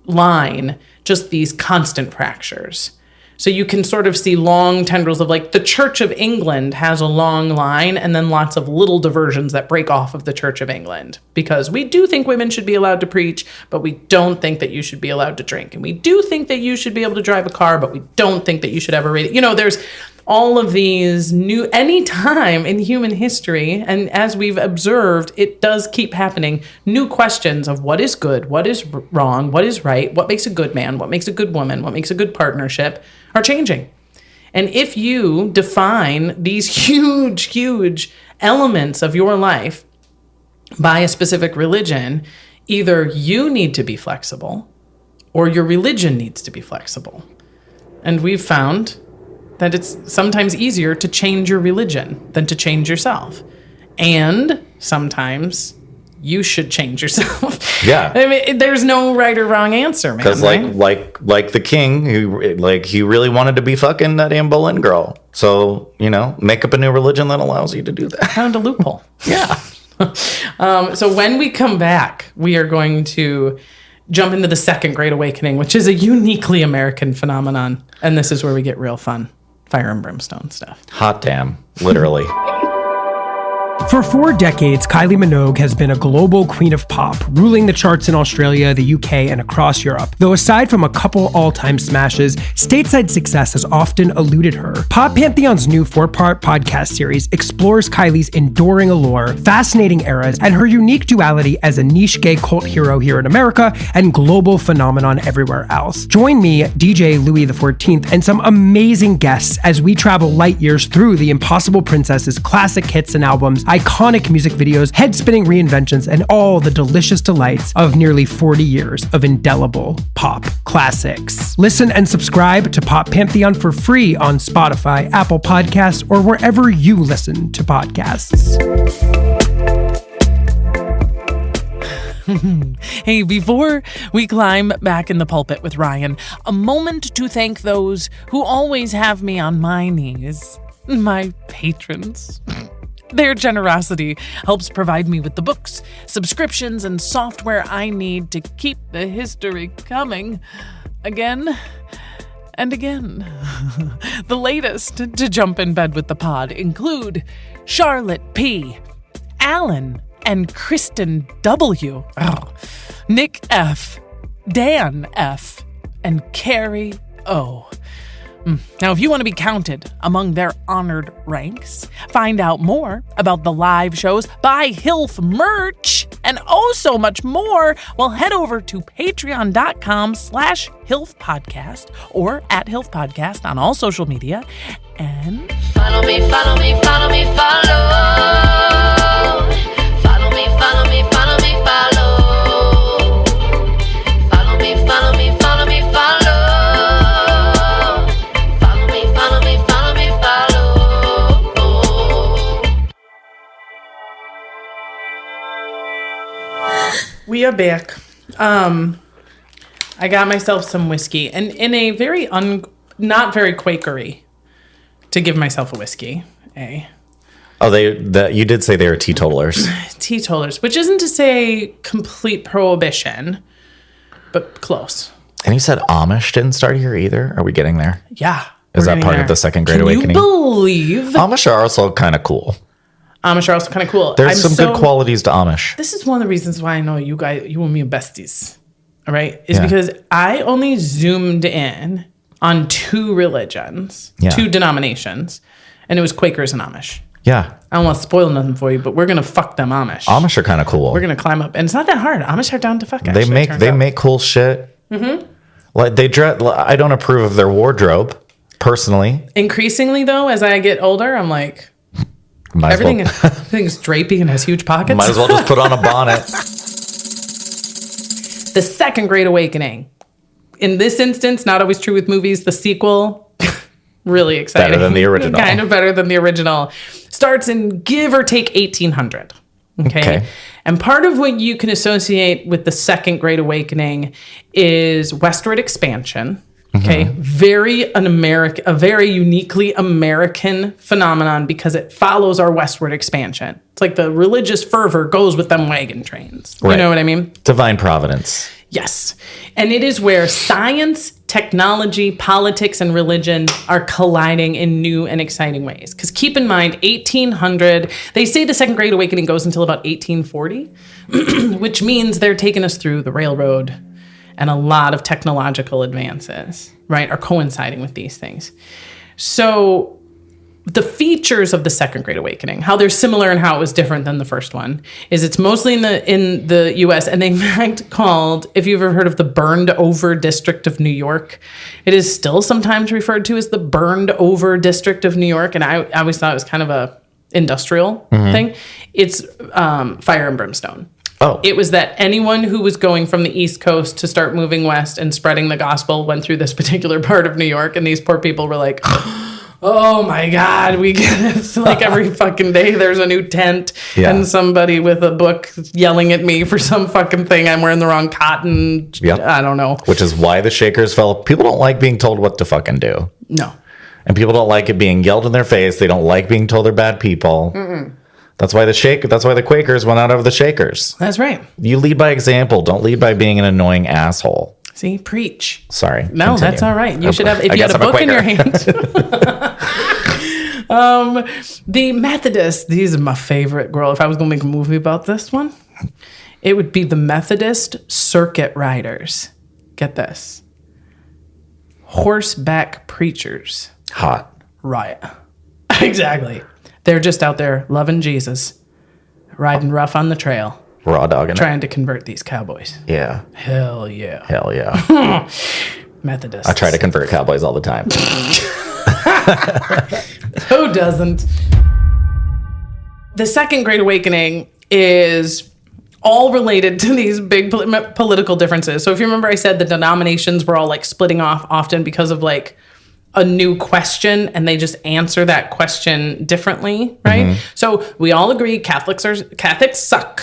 line, just these constant fractures. So you can sort of see long tendrils of like the Church of England has a long line and then lots of little diversions that break off of the Church of England, because we do think women should be allowed to preach, but we don't think that you should be allowed to drink. And we do think that you should be able to drive a car, but we don't think that you should ever read it. You know, there's all of these new, any time in human history, and as we've observed, it does keep happening, new questions of what is good, what is wrong, what is right, what makes a good man, what makes a good woman, what makes a good partnership, are changing. And if you define these huge elements of your life by a specific religion, either you need to be flexible or your religion needs to be flexible. And we've found that it's sometimes easier to change your religion than to change yourself. And sometimes you should change yourself. Yeah. I mean, there's no right or wrong answer, man. Because like the king, he really wanted to be fucking that Anne Boleyn girl. So, make up a new religion that allows you to do that. Found a loophole. Yeah. So when we come back, we are going to jump into the Second Great Awakening, which is a uniquely American phenomenon. And this is where we get real fun. Fire and brimstone stuff. Hot damn. Literally. For 4 decades, Kylie Minogue has been a global queen of pop, ruling the charts in Australia, the UK, and across Europe. Though aside from a couple all-time smashes, stateside success has often eluded her. Pop Pantheon's new 4-part podcast series explores Kylie's enduring allure, fascinating eras, and her unique duality as a niche gay cult hero here in America and global phenomenon everywhere else. Join me, DJ Louis XIV, and some amazing guests as we travel light years through the Impossible Princess's classic hits and albums, iconic music videos, head-spinning reinventions, and all the delicious delights of nearly 40 years of indelible pop classics. Listen and subscribe to Pop Pantheon for free on Spotify, Apple Podcasts, or wherever you listen to podcasts. Hey, before we climb back in the pulpit with Ryan, a moment to thank those who always have me on my knees, my patrons. Their generosity helps provide me with the books, subscriptions, and software I need to keep the history coming again and again. The latest to jump in bed with the pod include Charlotte P., Alan and Kristen W., Nick F., Dan F., and Carrie O. Now, if you want to be counted among their honored ranks, find out more about the live shows, buy HILF merch, and oh so much more, well, head over to patreon.com/HILF podcast or at HILF podcast on all social media. And Follow me, follow me, follow me, follow. Follow me, follow me, follow me, follow. Follow me, follow me, follow me, follow. Follow me, follow me, follow me, follow. we are back. I got myself some whiskey, and in a very not very Quakery to give myself a whiskey. Oh, you did say they were teetotalers. Teetotalers, which isn't to say complete prohibition, but close. And you said Amish didn't start here either? Are we getting there? Yeah. Is that part of the Second Great Awakening? Can you believe? Amish are also kind of cool. Amish are also kind of cool. There's some good qualities to Amish. This is one of the reasons why I know you and me are besties. All right? Is because I only zoomed in on 2 religions, 2 denominations, and it was Quakers and Amish. Yeah. I don't want to spoil nothing for you, but we're gonna fuck them Amish. Amish are kind of cool. We're gonna climb up, and it's not that hard. Amish are down to fuck. They make cool shit. Mm-hmm. Like they dress. I don't approve of their wardrobe personally. Increasingly, though, as I get older, I'm like, Everything's drapey and has huge pockets. Might as well just put on a bonnet. The Second Great Awakening. In this instance, not always true with movies, the sequel, really exciting. Better than the original. Kind of better than the original. Starts in give or take 1800. Okay. And part of what you can associate with the Second Great Awakening is westward expansion. Okay. A very uniquely American phenomenon because it follows our westward expansion. It's like the religious fervor goes with them wagon trains. You know what I mean? Divine providence. Yes. And it is where science, technology, politics, and religion are colliding in new and exciting ways. Because keep in mind, 1800, they say the Second Great Awakening goes until about 1840, which means they're taking us through the railroad, and a lot of technological advances, right, are coinciding with these things. So the features of the Second Great Awakening, how they're similar and how it was different than the first one, is it's mostly in the U.S. and in fact called, if you've ever heard of the burned over district of New York, it is still sometimes referred to as the burned over district of New York. And I always thought it was kind of a industrial thing. It's fire and brimstone. Oh. It was that anyone who was going from the East Coast to start moving west and spreading the gospel went through this particular part of New York, and these poor people were like, oh my God, we get it. Like every fucking day there's a new tent and somebody with a book yelling at me for some fucking thing. I'm wearing the wrong cotton. Yep. I don't know. Which is why the Shakers fell. People don't like being told what to fucking do. No. And people don't like it being yelled in their face. They don't like being told they're bad people. That's why the Quakers went out of the Shakers. That's right. You lead by example. Don't lead by being an annoying asshole. See, preach. Sorry. No, continue. that's all right. You should have, if you had a book in your hand. The Methodists, these are my favorite, girl. If I was going to make a movie about this one, it would be the Methodist Circuit Riders. Get this. Horseback preachers. Hot. Right. Exactly. They're just out there loving Jesus, riding rough on the trail, Raw dogging trying to convert these cowboys. Yeah. Hell yeah. Hell yeah. Methodists. I try to convert cowboys all the time. Who doesn't? The Second Great Awakening is all related to these big political differences. So if you remember, I said the denominations were all like splitting off often because of like a new question, and they just answer that question differently, right? So we all agree Catholics suck.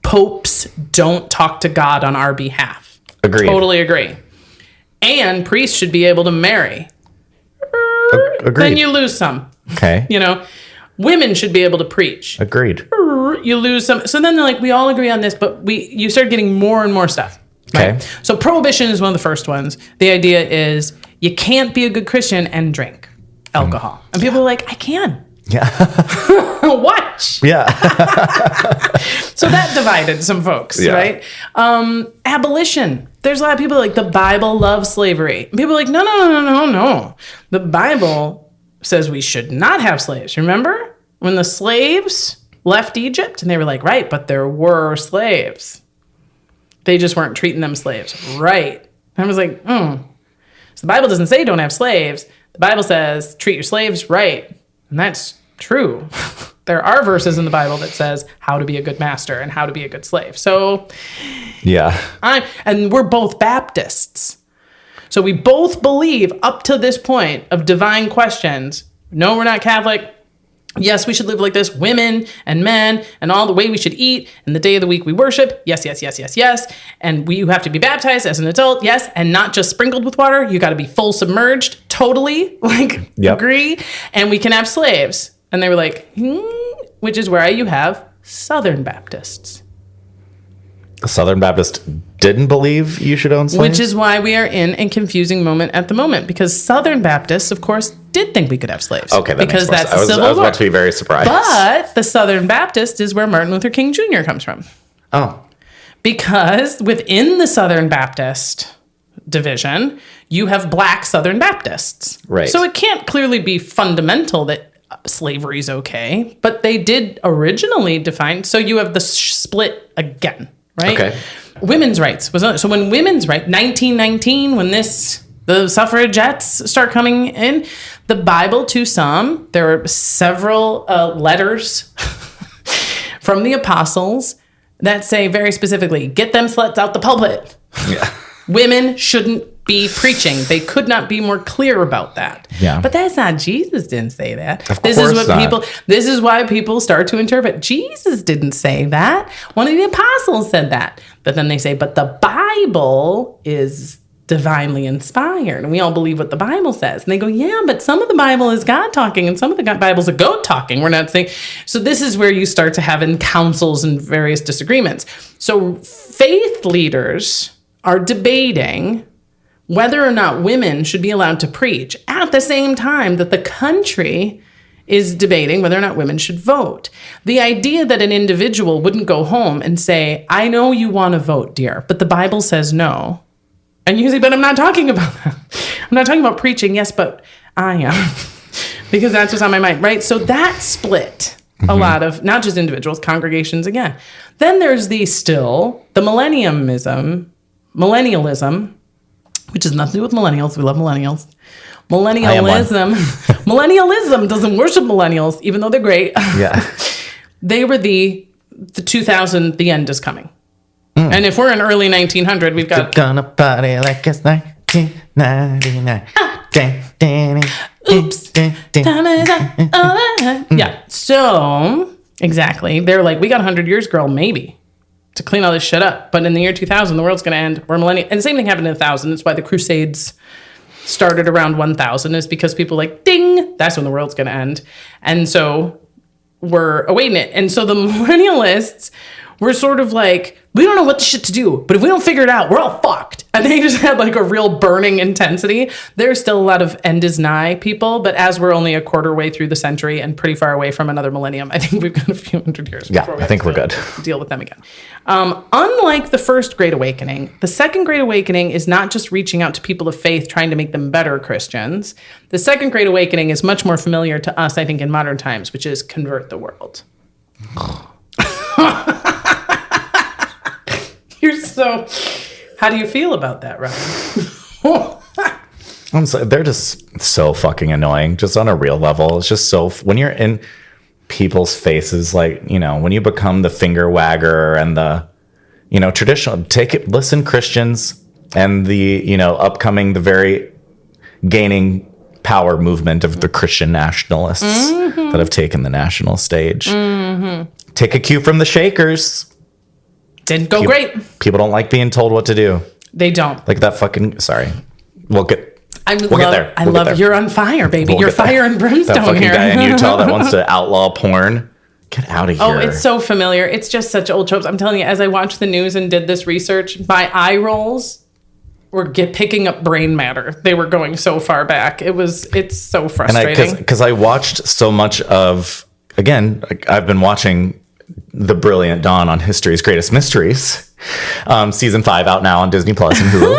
Popes don't talk to God on our behalf. Agreed. Totally agree. And priests should be able to marry. Agreed. Then you lose some. Okay. You know, women should be able to preach. Agreed. You lose some. So then they're like, we all agree on this, but you start getting more and more stuff. Right? Okay. So prohibition is one of the first ones. The idea is you can't be a good Christian and drink alcohol. And people are like, I can. Yeah. Watch. Yeah. So that divided some folks, right? Abolition. There's a lot of people like the Bible loves slavery. And people are like, no. The Bible says we should not have slaves. Remember when the slaves left Egypt? And they were like, right, but there were slaves. They just weren't treating them slaves. Right. And I was like, So the Bible doesn't say don't have slaves. The Bible says treat your slaves right. And that's true. There are verses in the Bible that says how to be a good master and how to be a good slave. So yeah. And we're both Baptists. So we both believe up to this point of divine questions. No, we're not Catholic. Yes, we should live like this. Women and men and all the way we should eat and the day of the week we worship. Yes. And you have to be baptized as an adult. Yes. And not just sprinkled with water. You got to be full submerged. Totally. Agree. And we can have slaves. And they were like, which is where you have Southern Baptists. The Southern Baptist didn't believe you should own slaves? Which is why we are in a confusing moment at the moment. Because Southern Baptists, of course, did think we could have slaves. Okay, that because makes more that's sense. I was about to be very surprised. But the Southern Baptist is where Martin Luther King Jr. comes from. Oh. Because within the Southern Baptist division, you have black Southern Baptists. Right. So it can't clearly be fundamental that slavery is okay, but they did originally define. So you have the split again, right? Okay. Women's rights was so when women's right 1919 when the The suffragettes start coming in. The Bible, to some, there are several letters from the apostles that say very specifically, get them sluts out the pulpit. Yeah. Women shouldn't be preaching. They could not be more clear about that. Yeah. But that's not, Jesus didn't say that. This is why people start to interpret. Jesus didn't say that. One of the apostles said that. But then they say, but the Bible is divinely inspired. And we all believe what the Bible says. And they go, yeah, but some of the Bible is God talking and some of the Bible's a goat talking. We're not saying. So this is where you start to have in councils and various disagreements. So faith leaders are debating whether or not women should be allowed to preach at the same time that the country is debating whether or not women should vote. The idea that an individual wouldn't go home and say, I know you want to vote, dear, but the Bible says no. And you say, but I'm not talking about that. I'm not talking about preaching. Yes, but I am. Because that's what's on my mind, right? So that split a lot of, not just individuals, congregations again. Then there's the millennialism, which has nothing to do with millennials. We love millennials. Millennialism doesn't worship millennials, even though they're great. Yeah. They were the 2000, the end is coming. And if we're in early 1900, we've got... Gonna party like it's 1999. Oops. Yeah. So, exactly. They're like, we got 100 years, girl, maybe, to clean all this shit up. But in the year 2000, the world's going to end. We're millennial. And the same thing happened in 1000. That's why the Crusades started around 1000, is because people like, ding, that's when the world's going to end. And so we're awaiting it. And so the millennialists were sort of like, we don't know what the shit to do, but if we don't figure it out, we're all fucked. And they just had like a real burning intensity. There's still a lot of end is nigh people, but as we're only a quarter way through the century and pretty far away from another millennium, I think we've got a few hundred years. Yeah, I think we're good. Deal with them again. Unlike the first Great Awakening, the second Great Awakening is not just reaching out to people of faith, trying to make them better Christians. The second Great Awakening is much more familiar to us, I think, in modern times, which is convert the world. You're so... How do you feel about that, Ryan? I'm sorry, they're just so fucking annoying, just on a real level. It's just so... When you're in people's faces, like, you know, when you become the finger wagger and the, you know, traditional... Listen, Christians, and the, you know, upcoming, the very gaining power movement of the Christian nationalists that have taken the national stage. Take a cue from the Shakers. Didn't go great. People don't like being told what to do. They don't. Like that fucking... Sorry. We'll get there. I love you're on fire, baby. You're fire and brimstone that fucking here. guy in Utah that wants to outlaw porn. Get out of here. Oh, it's so familiar. It's just such old tropes. I'm telling you, as I watched the news and did this research, my eye rolls were picking up brain matter. They were going so far back. It's so frustrating. Because I watched so much of... Again, I've been watching The Brilliant Dawn on History's Greatest Mysteries. Season 5 out now on Disney Plus and Hulu.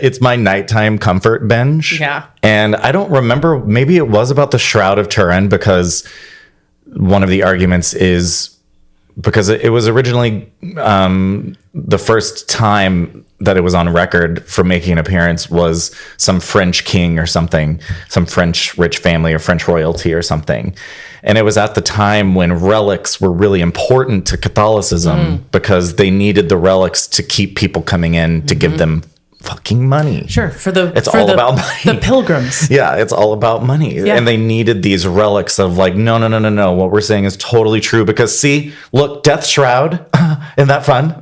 It's my nighttime comfort binge. Yeah. And I don't remember, maybe it was about the Shroud of Turin, because one of the arguments is because it was originally the first time that it was on record for making an appearance was some French king or something, some French rich family or French royalty or something. And it was at the time when relics were really important to Catholicism because they needed the relics to keep people coming in to give them fucking money. Sure, it's all about money. The pilgrims. Yeah, it's all about money. Yeah. And they needed these relics of like, no. What we're saying is totally true because see, look, Death Shroud, isn't that fun?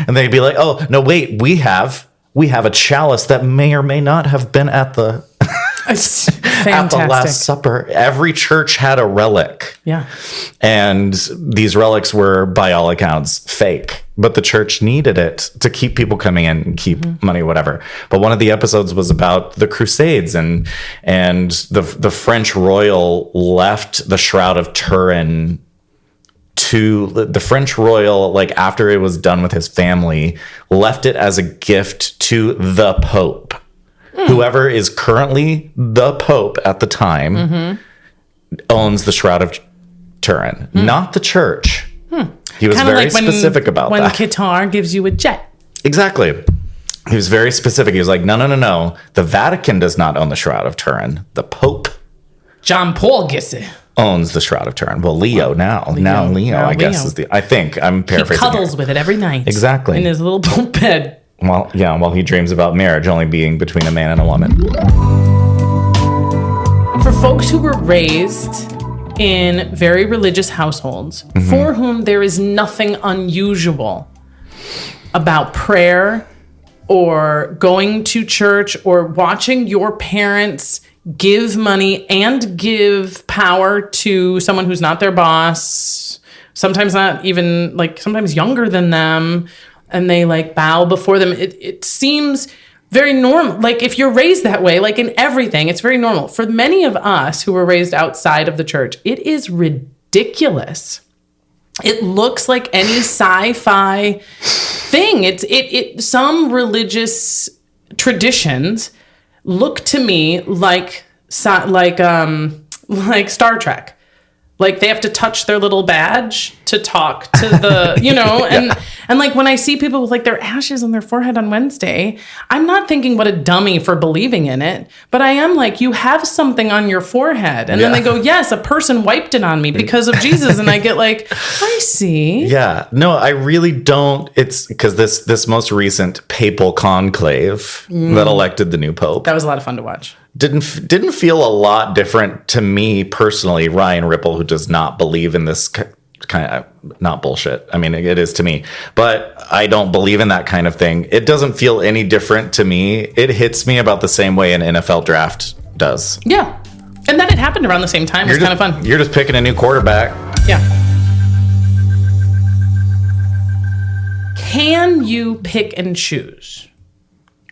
And they'd be like, oh, no, wait, we have a chalice that may or may not have been at the... It's fantastic. At the Last Supper. Every church had a relic. Yeah. And these relics were, by all accounts, fake. But the church needed it to keep people coming in and keep money, whatever. But one of the episodes was about the Crusades and the French royal left the Shroud of Turin to the French royal, like after it was done with his family, left it as a gift to the Pope. Whoever is currently the Pope at the time owns the Shroud of Turin, not the church. He was Kinda very like specific about when that. Qatar gives you a jet. Exactly. He was very specific. He was like, no. The Vatican does not own the Shroud of Turin. The Pope John Paul gets it. owns the Shroud of Turin. Well, Leo, I guess is the. I think I'm He paraphrasing. cuddles here. with it every night. Exactly. In his little Pope bed. Well, yeah. While he dreams about marriage only being between a man and a woman. For folks who were raised in very religious households, for whom there is nothing unusual about prayer or going to church or watching your parents give money and give power to someone who's not their boss, sometimes not even, like, sometimes younger than them, and they, like, bow before them. It seems very normal. Like, if you're raised that way, like in everything, it's very normal. For many of us who were raised outside of the church, it is ridiculous. It looks like any sci-fi thing. Some religious traditions look to me like Star Trek. Like, they have to touch their little badge to talk to the, and like when I see people with like their ashes on their forehead on Wednesday, I'm not thinking what a dummy for believing in it, but I am like, you have something on your forehead. And then they go, yes, a person wiped it on me because of Jesus. And I get like, I see. Yeah. No, I really don't. It's because this most recent papal conclave that elected the new pope. That was a lot of fun to watch. Didn't feel a lot different to me personally. Ryan Ripple, who does not believe in this kind of, not bullshit. I mean, it is to me, but I don't believe in that kind of thing. It doesn't feel any different to me. It hits me about the same way an NFL draft does. Yeah. And then it happened around the same time. It was kind of fun. You're just picking a new quarterback. Yeah. Can you pick and choose?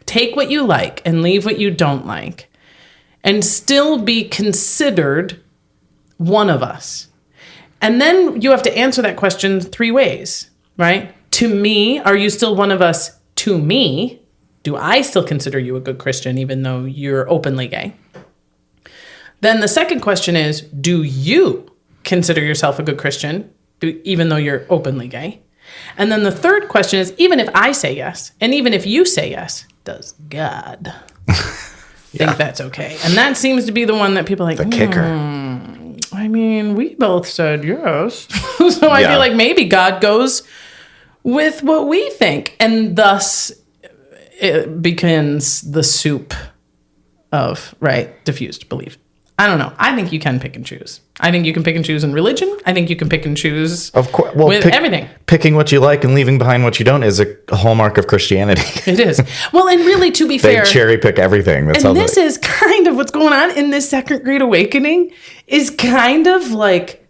Take what you like and leave what you don't like, and still be considered one of us? And then you have to answer that question 3 ways, right? To me, are you still one of us? To me, do I still consider you a good Christian even though you're openly gay? Then the second question is, do you consider yourself a good Christian even though you're openly gay? And then the third question is, even if I say yes, and even if you say yes, does God think that's okay? And that seems to be the one that people are like, the kicker. I mean, we both said yes. So I feel like maybe God goes with what we think. And thus it begins the soup of, diffused belief. I don't know. I think you can pick and choose. I think you can pick and choose in religion. I think you can pick and choose with everything. Picking what you like and leaving behind what you don't is a hallmark of Christianity. It is. Well, and really, to be fair, they cherry pick everything. That's and this is kind of what's going on in this Second Great Awakening, is kind of like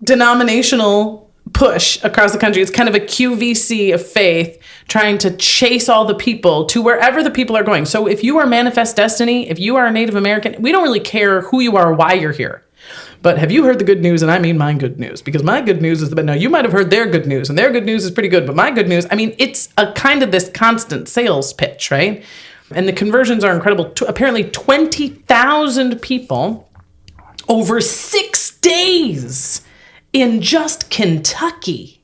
denominational push across the country. It's kind of a QVC of faith trying to chase all the people to wherever the people are going. So if you are Manifest Destiny, if you are a Native American, we don't really care who you are or why you're here. But have you heard the good news? And I mean my good news, because my good news is now you might have heard their good news, and their good news is pretty good, but my good news, I mean, it's a kind of this constant sales pitch, right? And the conversions are incredible. Apparently 20,000 people over 6 days in just Kentucky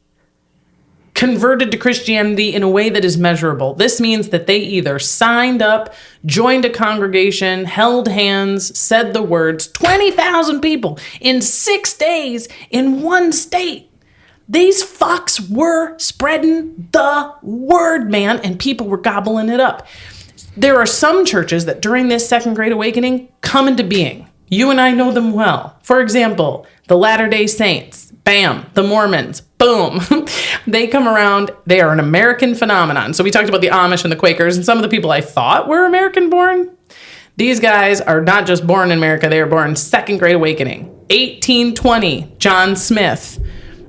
converted to Christianity in a way that is measurable. This means that they either signed up, joined a congregation, held hands, said the words. 20,000 people in 6 days in one state. These fucks were spreading the word, man, and people were gobbling it up. There are some churches that during this Second Great Awakening come into being. You and I know them well. For example, the Latter-day Saints. Bam, the Mormons, boom. They come around. They are an American phenomenon. So we talked about the Amish and the Quakers, and some of the people I thought were American born. These guys are not just born in America. They are born Second Great Awakening. 1820, John Smith,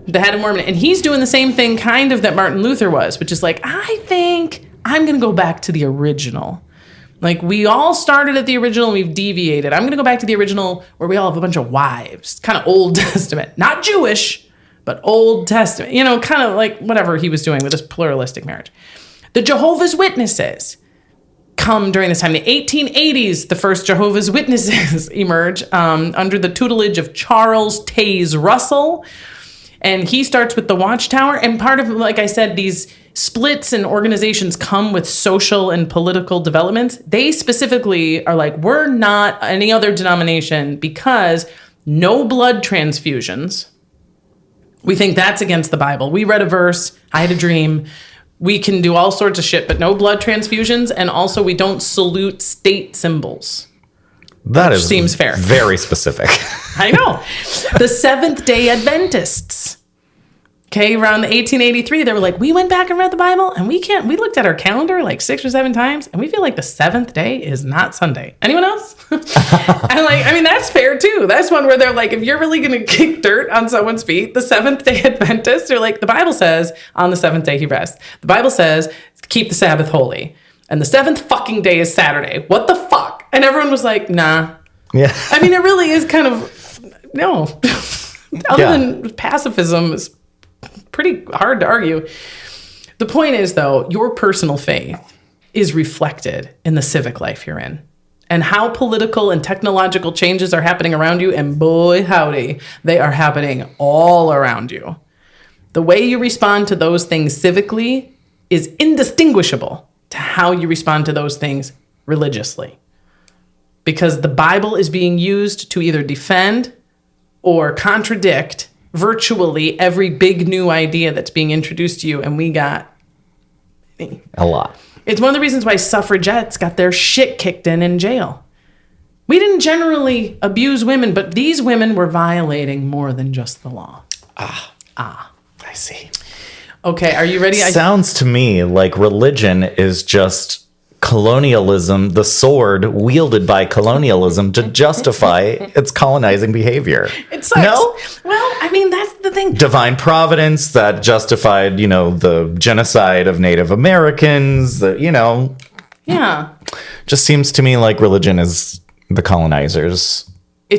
the head of Mormon. And he's doing the same thing kind of that Martin Luther was, which is like, I think I'm going to go back to the original. Like, we all started at the original and we've deviated. I'm going to go back to the original where we all have a bunch of wives. Kind of Old Testament. Not Jewish, but Old Testament. You know, kind of like whatever he was doing with this pluralistic marriage. The Jehovah's Witnesses come during this time. The 1880s, the first Jehovah's Witnesses emerge under the tutelage of Charles Taze Russell. And he starts with the Watchtower. And part of, like I said, these splits and organizations come with social and political developments, they specifically are like, we're not any other denomination because no blood transfusions. We think that's against the Bible. We read a verse. I had a dream. We can do all sorts of shit, but no blood transfusions. And also we don't salute state symbols. That seems fair. Very specific. I know. The Seventh-day Adventists. Okay, around 1883, they were like, we went back and read the Bible, and we looked at our calendar like 6 or 7 times, and we feel like the seventh day is not Sunday. Anyone else? That's fair too. That's one where they're like, if you're really going to kick dirt on someone's feet, the Seventh-day Adventists are like, the Bible says, on the seventh day he rests. The Bible says, keep the Sabbath holy. And the seventh fucking day is Saturday. What the fuck? And everyone was like, nah. Yeah. It really is kind of, no. Other than pacifism is pretty hard to argue. The point is, though, your personal faith is reflected in the civic life you're in and how political and technological changes are happening around you. And boy, howdy, they are happening all around you. The way you respond to those things civically is indistinguishable to how you respond to those things religiously. Because the Bible is being used to either defend or contradict virtually every big new idea that's being introduced to you, and we got a lot. It's one of the reasons why suffragettes got their shit kicked in jail. We didn't generally abuse women, but these women were violating more than just the law. I see. Okay, are you ready? Sounds to me like religion is just colonialism, the sword wielded by colonialism to justify its colonizing behavior. It sucks. No? Well, that's the thing. Divine providence that justified, the genocide of Native Americans, Yeah. Just seems to me like religion is the colonizer's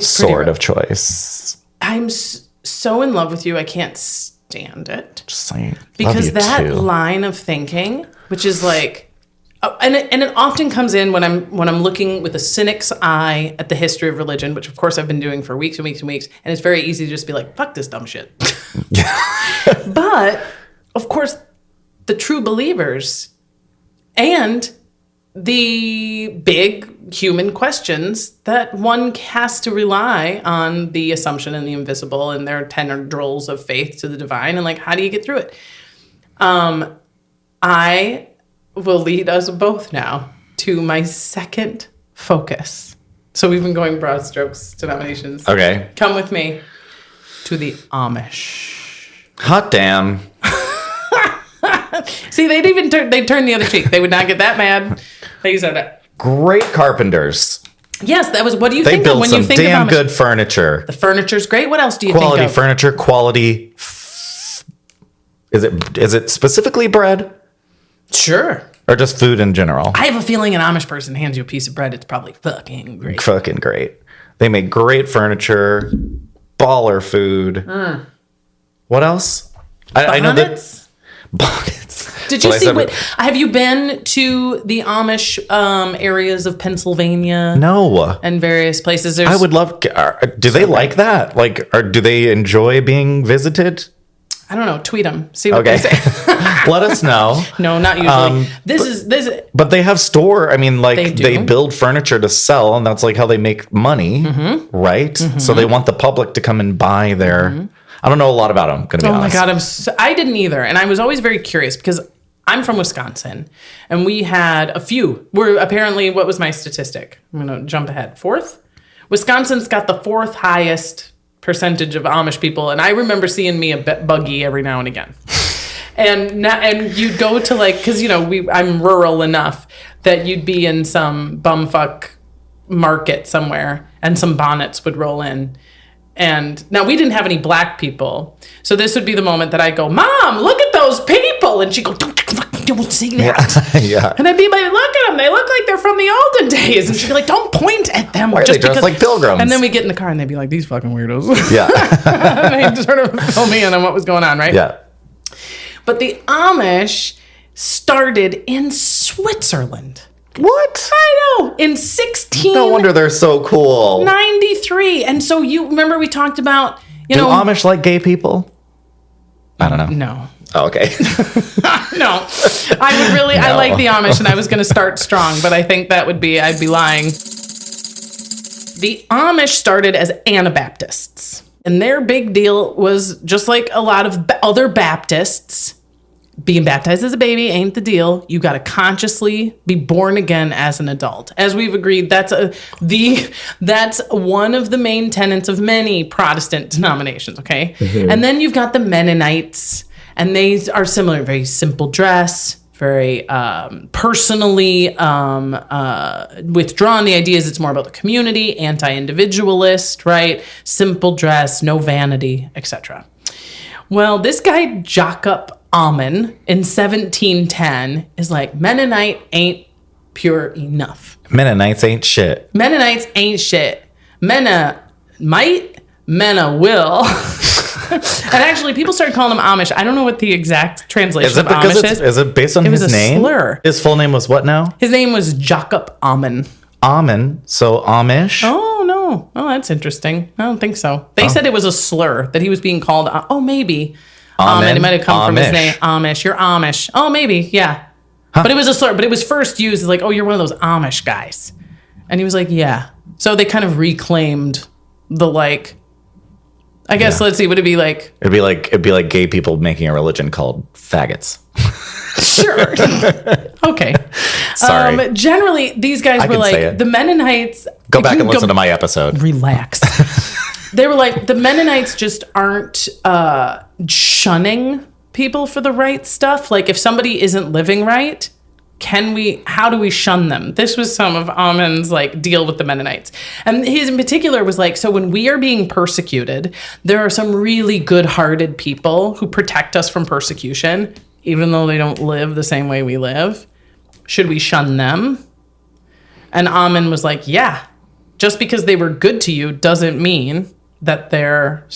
sword of choice. I'm so in love with you, I can't stand it. Just saying. Because that too. line of thinking, which is like, and it often comes in when I'm looking with a cynic's eye at the history of religion, which of course I've been doing for weeks and weeks and weeks, and it's very easy to just be like, fuck this dumb shit. But of course, the true believers and the big human questions that one has to rely on the assumption and the invisible and their tendrils of faith to the divine, and like, how do you get through it? I will lead us both now to my second focus. So we've been going broad strokes, denominations. Okay. Come with me to the Amish. Hot damn. See, they'd turn the other cheek. They would not get that mad. They said that. Great carpenters. Yes, that was. What do you They think build of when some you think damn of Amish? good furniture. The furniture's great. What else do you Quality think of? furniture, quality. Is it specifically bread Sure. or just food in general? I have a feeling an Amish person hands you a piece of bread, it's probably fucking great. Fucking great. They make great furniture, baller food. What else? I know that bonnets. Did you see have you been to the Amish areas of Pennsylvania? No. And various places? I would love. Do they like that? Or do they enjoy being visited? I don't know. Tweet them. See what they say. Let us know. No, not usually. This is. But they have They do. they build furniture to sell, and that's like how they make money, right? So they want the public to come and buy their. I don't know a lot about them. Gonna be honest. Oh my god, I didn't either, and I was always very curious because I'm from Wisconsin, and we had a few. We're apparently, what was my statistic? I'm gonna jump ahead. 4th. Wisconsin's got the 4th highest percentage of Amish people, and I remember seeing me a buggy every now and again. And you'd go to because I'm rural enough that you'd be in some bumfuck market somewhere, and some bonnets would roll in. And now we didn't have any black people, so this would be the moment that I go, "Mom, look at those people," and she go, "Don't say that." Yeah. And I'd be like, "Look at them; they look like they're from the olden days." And she'd be like, "Don't point at them." Why are they dressed like pilgrims? And then we get in the car, and they'd be like, "These fucking weirdos." Yeah. And they'd sort of fill me in on what was going on, right? Yeah. But the Amish started in Switzerland. What? I know. In 1693. No wonder they're so cool. And so you remember we talked about, Do Amish like gay people? I don't know. No. Oh, okay. No, I would really, I like the Amish and I was going to start strong, but I think that would be, I'd be lying. The Amish started as Anabaptists, and their big deal was just like a lot of other Baptists. Being baptized as a baby ain't the deal. You got to consciously be born again as an adult. As we've agreed, that's one of the main tenets of many Protestant denominations, okay? Mm-hmm. And then you've got the Mennonites, and they are similar, very simple dress, very personally withdrawn. The idea is it's more about the community, anti-individualist, right? Simple dress, no vanity, etc. Well, this guy Jacob Ammon in 1710 is like, Mennonite ain't pure enough. Mennonites ain't shit. Mennonites ain't shit. Menna might, Menna will. And actually, people started calling him Amish. I don't know what the exact translation of Amish is. Is it based on his name? It was a slur. His full name was what now? His name was Jacob Ammon. Ammon, so Amish? Oh, no. Oh, that's interesting. I don't think so. They said it was a slur, that he was being called, maybe. It might have come from his name. Amish. You're Amish. Oh, maybe. Yeah. Huh. But it was a slur. But it was first used as like, oh, you're one of those Amish guys. And he was like, yeah. So they kind of reclaimed the like, I guess, let's see, would it be like? It'd be like gay people making a religion called faggots. Sure. Okay. Sorry. Generally, these guys were like, the Mennonites. Go back and listen to my episode. Relax. They were like, the Mennonites just aren't shunning people for the right stuff. Like, if somebody isn't living right, how do we shun them? This was some of Ammon's like deal with the Mennonites. And his in particular was like, so when we are being persecuted, there are some really good-hearted people who protect us from persecution, even though they don't live the same way we live. Should we shun them? And Ammon was like, yeah, just because they were good to you doesn't mean that they're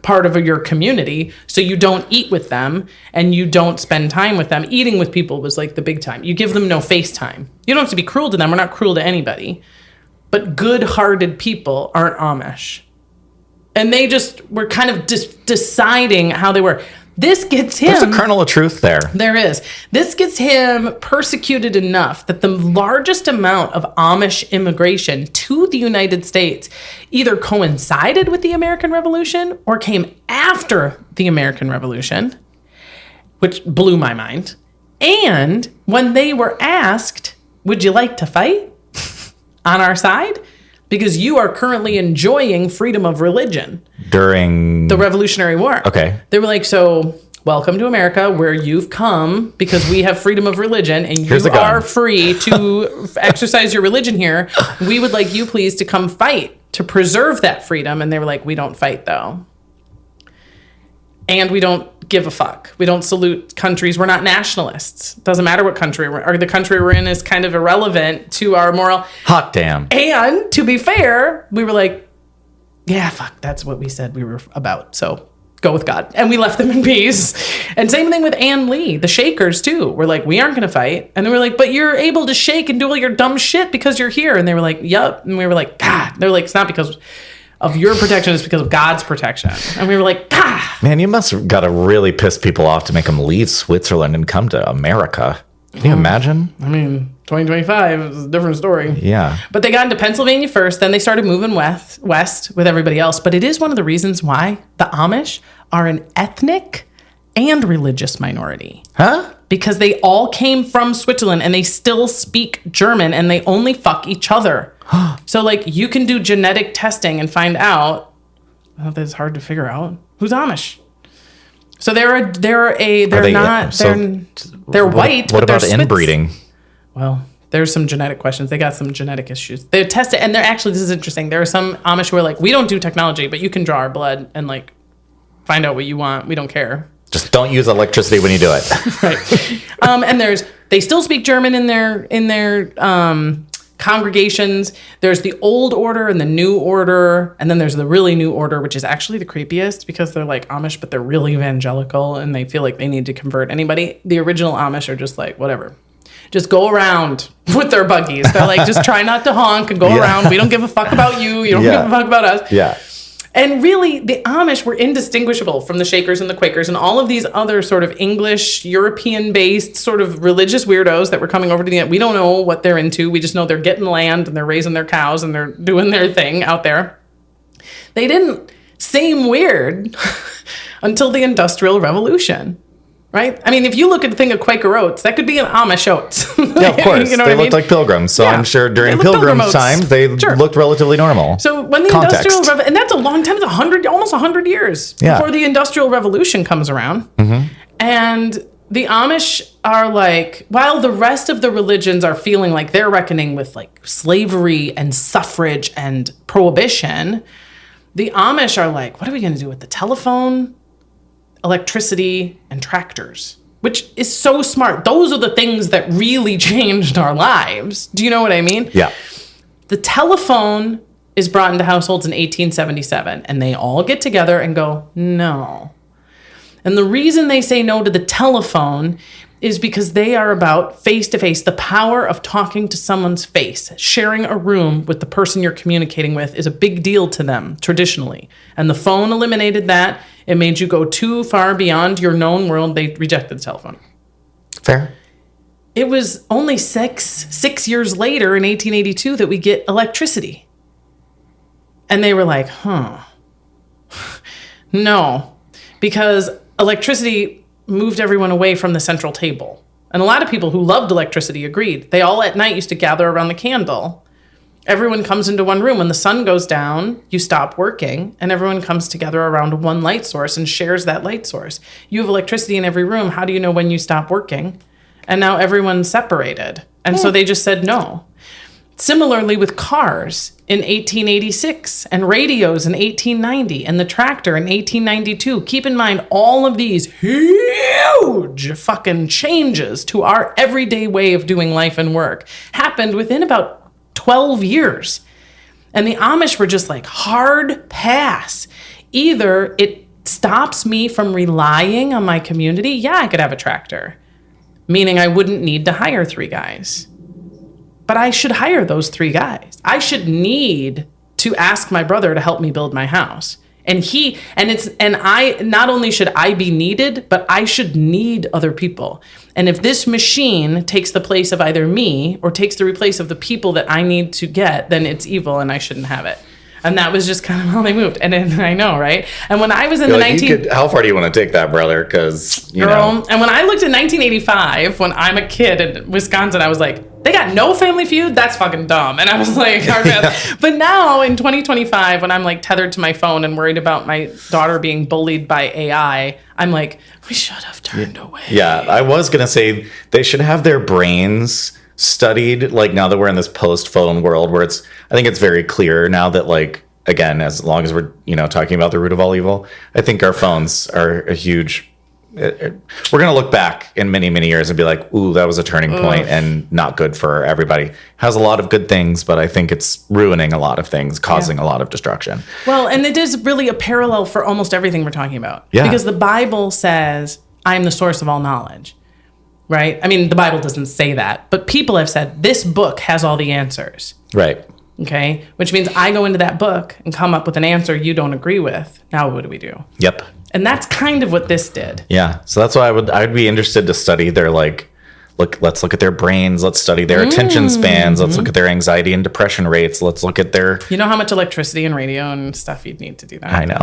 part of your community, so you don't eat with them and you don't spend time with them. Eating with people was like the big time. You give them no face time. You don't have to be cruel to them. We're not cruel to anybody. But good-hearted people aren't Amish. And they just were kind of deciding how they were. This gets him... There's a kernel of truth there. There is. This gets him persecuted enough that the largest amount of Amish immigration to the United States either coincided with the American Revolution or came after the American Revolution, which blew my mind. And when they were asked, would you like to fight on our side? Because you are currently enjoying freedom of religion. During... the Revolutionary War. Okay. They were like, so welcome to America, where you've come because we have freedom of religion and you are free to exercise your religion here. We would like you please to come fight to preserve that freedom. And they were like, we don't fight though. And we don't give a fuck. We don't salute countries. We're not nationalists. Doesn't matter what country the country we're in is kind of irrelevant to our moral. Hot damn. And to be fair, we were like, yeah, fuck, that's what we said we were about. So go with God. And we left them in peace. And same thing with Ann Lee, the Shakers too. We're like, we aren't going to fight. And they were like, but you're able to shake and do all your dumb shit because you're here. And they were like, yup. And we were like, God. They're like, it's not because of your protection, it's because of God's protection. And we were like, ah. Man, you must have got to really piss people off to make them leave Switzerland and come to America. Can you imagine? I mean, 2025 is a different story. Yeah. But they got into Pennsylvania first, then they started moving west with everybody else. But it is one of the reasons why the Amish are an ethnic and religious minority. Huh? Because they all came from Switzerland and they still speak German and they only fuck each other. So, like, you can do genetic testing and find out. Well, that's hard to figure out. Who's Amish? So they're white. What about inbreeding? Well, there's some genetic questions. They got some genetic issues. They test it, and they're actually, this is interesting. There are some Amish who are like, we don't do technology, but you can draw our blood and like find out what you want. We don't care. Just don't use electricity when you do it. Right. And they still speak German in their congregations. There's the old order and the new order, and then there's the really new order, which is actually the creepiest because they're like Amish, but they're really evangelical and they feel like they need to convert anybody. The original Amish are just like, whatever. Just go around with their buggies. They're like, just try not to honk and go around. We don't give a fuck about you. You don't give a fuck about us. Yeah. And really, the Amish were indistinguishable from the Shakers and the Quakers and all of these other sort of English, European-based sort of religious weirdos that were coming over to the end. We don't know what they're into. We just know they're getting land and they're raising their cows and they're doing their thing out there. They didn't seem weird until the Industrial Revolution. Right? I mean, if you look at the thing of Quaker oats, that could be an Amish oats. Yeah, of course. You know they what I looked mean? like pilgrims. So Yeah. I'm sure during They looked pilgrims' pilgrim time, oats. they Sure. looked relatively normal. So when the Context. Industrial Revolution, and that's a long time, it's almost 100 years Yeah. before the Industrial Revolution comes around. And the Amish are like, while the rest of the religions are feeling like they're reckoning with like slavery and suffrage and prohibition, the Amish are like, what are we going to do with the telephone, electricity, and tractors? Which is so smart. Those are the things that really changed our lives. Do you know what I mean? Yeah. The telephone is brought into households in 1877, and they all get together and go, no. And the reason they say no to the telephone is because they are about face-to-face. The power of talking to someone's face, sharing a room with the person you're communicating with is a big deal to them, traditionally. And the phone eliminated that. It made you go too far beyond your known world. They rejected the telephone. Fair. It was only six years later in 1882 that we get electricity. And they were like, no, because electricity moved everyone away from the central table. And a lot of people who loved electricity agreed. They all at night used to gather around the candle. Everyone comes into one room. When the sun goes down, you stop working, and everyone comes together around one light source and shares that light source. You have electricity in every room. How do you know when you stop working? And now everyone's separated. And so they just said no. Similarly with cars in 1886 and radios in 1890 and the tractor in 1892. Keep in mind, all of these huge fucking changes to our everyday way of doing life and work happened within about 12 years. And the Amish were just like, hard pass. Either it stops me from relying on my community. Yeah, I could have a tractor, meaning I wouldn't need to hire 3 guys. But I should hire those 3 guys. I should need to ask my brother to help me build my house. And I not only should I be needed, but I should need other people. And if this machine takes the place of either me or takes the place of the people that I need to get, then it's evil and I shouldn't have it. And that was just kind of how they moved. And then, I know, right? And when I was in how far do you want to take that, brother? Because, you know. And when I looked at 1985, when I'm a kid in Wisconsin, I was like, they got no Family Feud? That's fucking dumb. And I was like, but now in 2025, when I'm like tethered to my phone and worried about my daughter being bullied by AI, I'm like, we should have turned away. Yeah, I was going to say they should have their brains studied, like now that we're in this post-phone world where I think it's very clear now that, like, again, as long as we're, talking about the root of all evil, I think our phones are a huge, we're going to look back in many, many years and be like, ooh, that was a turning point and not good for everybody. Has a lot of good things, but I think it's ruining a lot of things, causing a lot of destruction. Well, and it is really a parallel for almost everything we're talking about. Yeah. Because the Bible says, I'm the source of all knowledge. Right? I mean, the Bible doesn't say that, but people have said this book has all the answers. Right. Okay? Which means I go into that book and come up with an answer you don't agree with. Now what do we do? Yep. And that's kind of what this did. Yeah. So that's why I'd be interested to study their, like, let's look at their brains. Let's study their attention spans. Let's look at their anxiety and depression rates. Let's look at their... You know how much electricity and radio and stuff you'd need to do that? I know.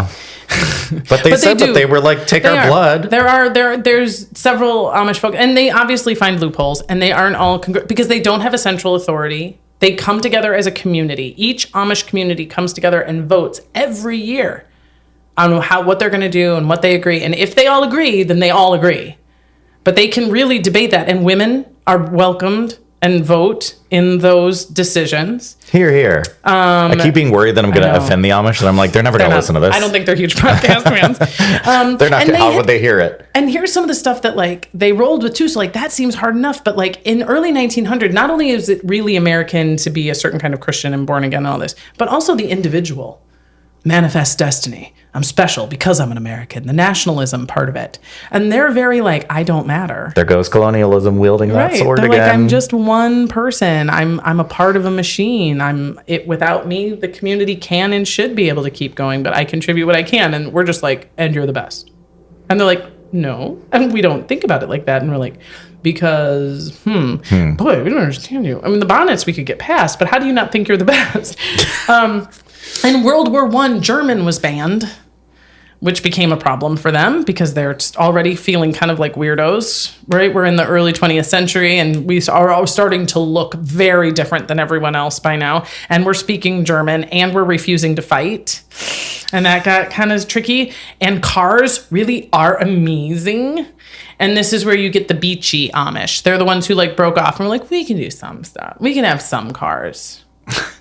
But they said that they were like, take our blood. There's several Amish folk, and they obviously find loopholes, and they aren't all... because they don't have a central authority. They come together as a community. Each Amish community comes together and votes every year on what they're going to do and what they agree. And if they all agree, then they all agree. But they can really debate that, and women are welcomed and vote in those decisions. Here. I keep being worried that I'm going to offend the Amish, and I'm like, they're never going to listen to this. I don't think they're huge podcast fans. They're not. How would they hear it? And here's some of the stuff that, like, they rolled with too. So, like, that seems hard enough. But, like, in early 1900, not only is it really American to be a certain kind of Christian and born again and all this, but also the individual. manifest destiny. I'm special because I'm an American, the nationalism part of it. And they're very like, I don't matter. There goes colonialism wielding that sword They're again. like, I'm just one person. I'm a part of a machine. Without me, the community can and should be able to keep going, but I contribute what I can. And we're just like, and you're the best. And they're like, no. And we don't think about it like that. And we're like, because, boy, we don't understand you. I mean, the bonnets we could get past, but how do you not think you're the best? In World War I, German was banned, which became a problem for them because they're already feeling kind of like weirdos, right? We're in the early 20th century and we are all starting to look very different than everyone else by now. And we're speaking German and we're refusing to fight. And that got kind of tricky. And cars really are amazing. And this is where you get the beachy Amish. They're the ones who like broke off and were like, we can do some stuff. We can have some cars.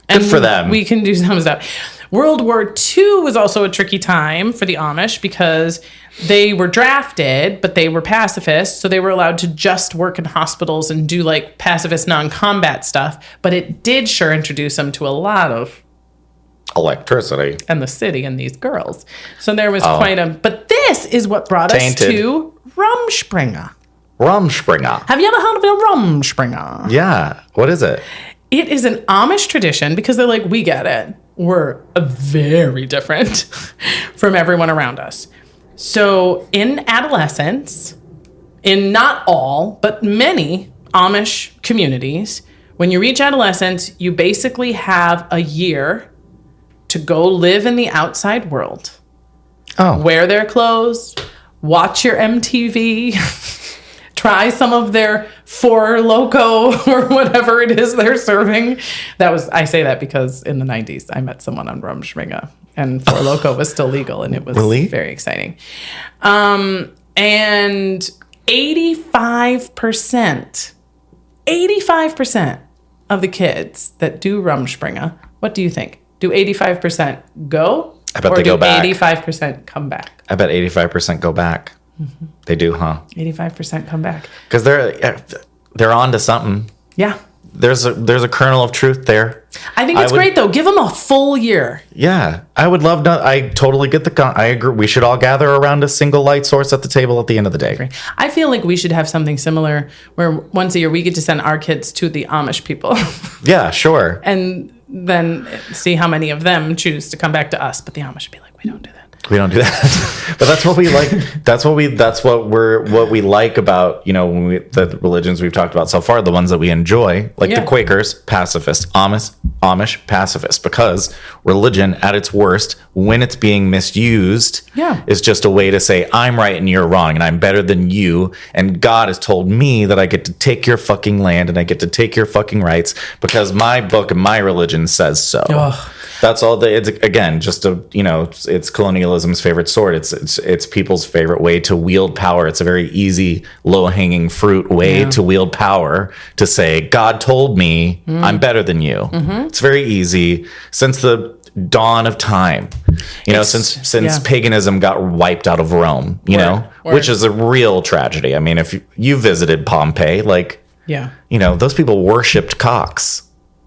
Good for them. We can do some stuff. World War II was also a tricky time for the Amish because they were drafted, but they were pacifists. So they were allowed to just work in hospitals and do like pacifist non-combat stuff. But it did sure introduce them to a lot of electricity and the city and these girls. So there was quite a... But this is what brought us to Rumspringa. Rumspringa. Have you ever heard of a Rumspringa? Yeah. What is it? It is an Amish tradition because they're like, we get it. We're very different from everyone around us. So in adolescence, in not all, but many Amish communities, when you reach adolescence, you basically have a year to go live in the outside world. Oh. Wear their clothes, watch your MTV, try some of their Four Loko or whatever it is they're serving. I say that because in the 90s, I met someone on Rumspringa and Four Loko was still legal and it was very exciting. And 85% of the kids that do Rumspringa, what do you think? Do 85% go? I bet they go back. 85% come back? I bet 85% go back. Mm-hmm. They do, huh? 85% come back. Because they're on to something. Yeah. There's a kernel of truth there. I think it's great, though. Give them a full year. Yeah. I would love to. I totally get I agree. We should all gather around a single light source at the table at the end of the day. I feel like we should have something similar where once a year we get to send our kids to the Amish people. Yeah, sure. And then see how many of them choose to come back to us. But the Amish would be like, we don't do that. We don't do that. But that's what we like. That's what we like about, the religions we've talked about so far, the ones that we enjoy, like the Quakers, pacifist, Amish, pacifist, because religion at its worst, when it's being misused, is just a way to say, I'm right and you're wrong and I'm better than you. And God has told me that I get to take your fucking land and I get to take your fucking rights because my book and my religion says so. Ugh. That's all. It's again just it's colonialism's favorite sword. It's people's favorite way to wield power. It's a very easy, low hanging fruit way to wield power. To say God told me I'm better than you. Mm-hmm. It's very easy since the dawn of time. Since paganism got wiped out of Rome. Which is a real tragedy. I mean, if you visited Pompeii, those people worshipped cocks.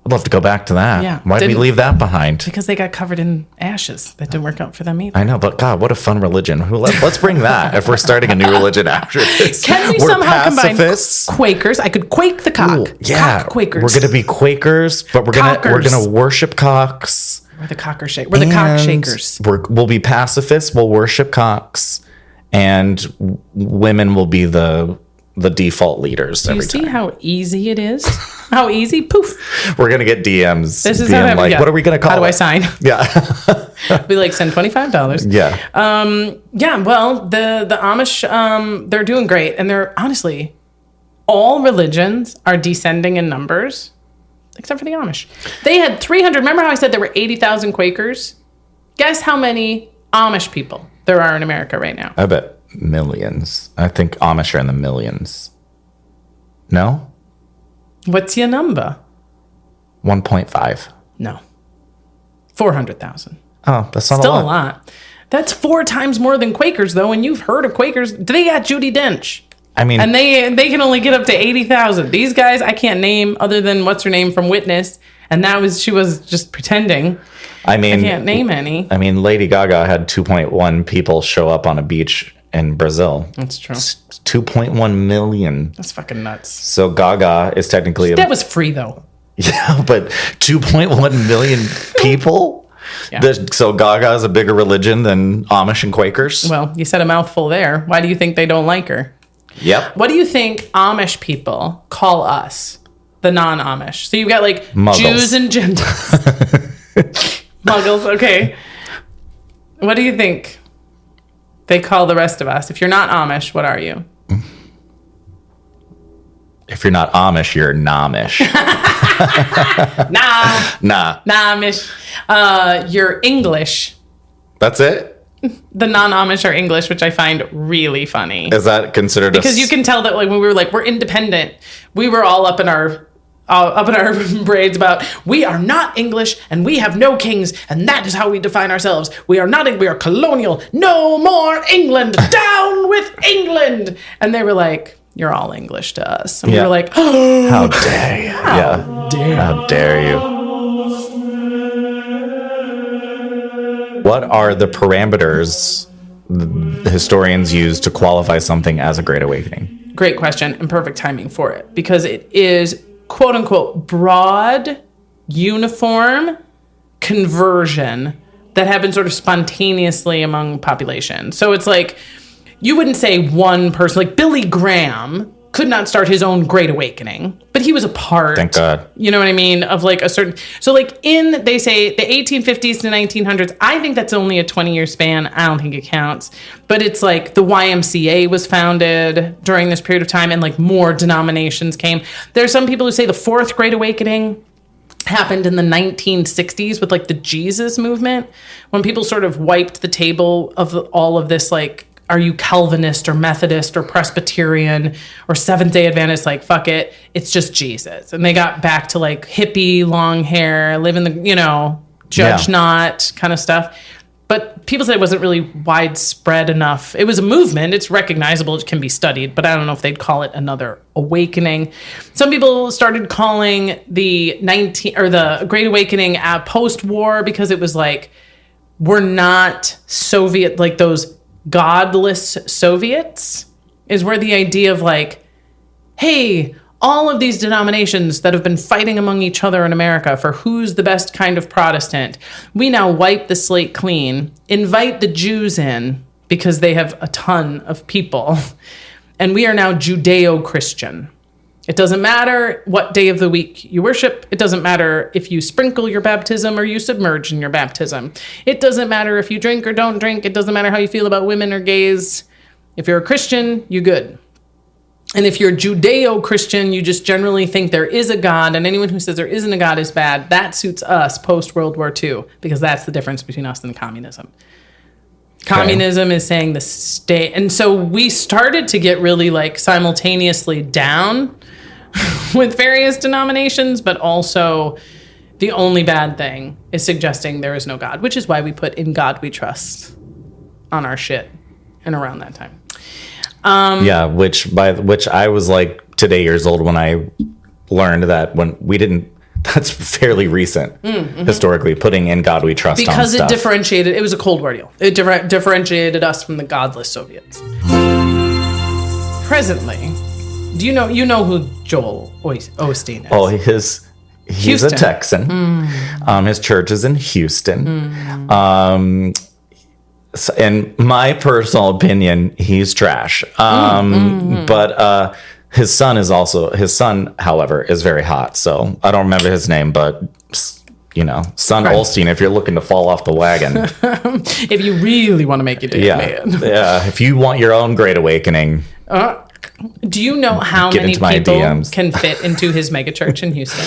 I'd love to go back to that. Yeah. Why did we leave that behind? Because they got covered in ashes. That didn't work out for them either. I know, but God, what a fun religion. Let's bring that if we're starting a new religion after this. Can we somehow combine Quakers? I could quake the cock. Ooh, yeah. Cock Quakers. We're going to be Quakers, but we're going to worship cocks. We're the cocker shakers. We're the cock shakers. We'll be pacifists. We'll worship cocks. And women will be the default leaders every time. Do you see how easy it is? How easy? Poof. We're going to get DMs. This is being like, what are we going to call it? How do I sign? Yeah. Be like, send $25. Yeah. Well, the Amish, they're doing great. And they're, honestly, all religions are descending in numbers, except for the Amish. They had 300. Remember how I said there were 80,000 Quakers? Guess how many Amish people there are in America right now? I bet millions. I think Amish are in the millions. No? What's your number? 1.5. No. 400,000. Oh, that's not still a lot. That's 4 times more than Quakers, though, and you've heard of Quakers. They got Judi Dench. I mean... And they can only get up to 80,000. These guys, I can't name other than what's her name from Witness, And she was just pretending. I mean, I can't name any. I mean, Lady Gaga had 2.1 people show up on a beach in Brazil. That's true. 2.1 million. That's fucking nuts. So Gaga is technically That was free though. yeah, but 2.1 million people. Yeah. So Gaga is a bigger religion than Amish and Quakers. Well, you said a mouthful there. Why do you think they don't like her? Yep. What do you think Amish people call us, the non-Amish? So you've got like Muggles. Jews and Gentiles. Muggles, okay. What do you think they call the rest of us? If you're not Amish, what are you? If you're not Amish, you're Nomish. Nah. Amish. You're English. That's it? The non-Amish are English, which I find really funny. Is that considered Because you can tell that like when we were like, we're independent, we were all up in our braids about we are not English and we have no kings and that is how we define ourselves. We are not. We are colonial. No more England. Down with England. And they were like, you're all English to us. And we were like, oh, how dare you? How dare you? What are the parameters the historians use to qualify something as a Great Awakening? Great question and perfect timing for it because it is quote unquote broad, uniform conversion that happens sort of spontaneously among population. So it's like, you wouldn't say one person, like Billy Graham could not start his own Great Awakening, but he was a part. Thank God. You know what I mean? Of like a certain, so like they say the 1850s to 1900s, I think that's only a 20-year span. I don't think it counts, but it's like the YMCA was founded during this period of time and like more denominations came. There's some people who say the Fourth Great Awakening happened in the 1960s with like the Jesus movement, when people sort of wiped the table of all of this, like, are you Calvinist or Methodist or Presbyterian or Seventh-day Adventist? Like, fuck it. It's just Jesus. And they got back to like hippie, long hair, live in the, judge not kind of stuff. But people said it wasn't really widespread enough. It was a movement. It's recognizable. It can be studied. But I don't know if they'd call it another awakening. Some people started calling the Great Awakening post-war because it was like, we're not Soviet, like those godless Soviets, is where the idea of like, hey, all of these denominations that have been fighting among each other in America for who's the best kind of Protestant, we now wipe the slate clean, invite the Jews in because they have a ton of people, and we are now Judeo-Christian. It doesn't matter what day of the week you worship. It doesn't matter if you sprinkle your baptism or you submerge in your baptism. It doesn't matter if you drink or don't drink. It doesn't matter how you feel about women or gays. If you're a Christian, you're good. And if you're Judeo-Christian, you just generally think there is a God, and anyone who says there isn't a God is bad. That suits us post-World War II, because that's the difference between us and communism. Communism is saying the state. And so we started to get really like simultaneously down with various denominations, but also the only bad thing is suggesting there is no God, which is why we put "In God We Trust" on our shit and around that time. Which I was like today years old when I learned that when we didn't. That's fairly recent, historically, putting "In God We Trust" because on stuff. It differentiated. It was a Cold War deal. It differentiated us from the godless Soviets. Presently, do you know who Joel Osteen is? Oh, he's Houston. a Texan. His church is in Houston. In my personal opinion, he's trash. But his son, however, is very hot. So I don't remember his name, but son Olstein, if you're looking to fall off the wagon. If you really want to make it, man. Yeah. If you want your own Great Awakening. Do you know how many people can fit into his megachurch in Houston?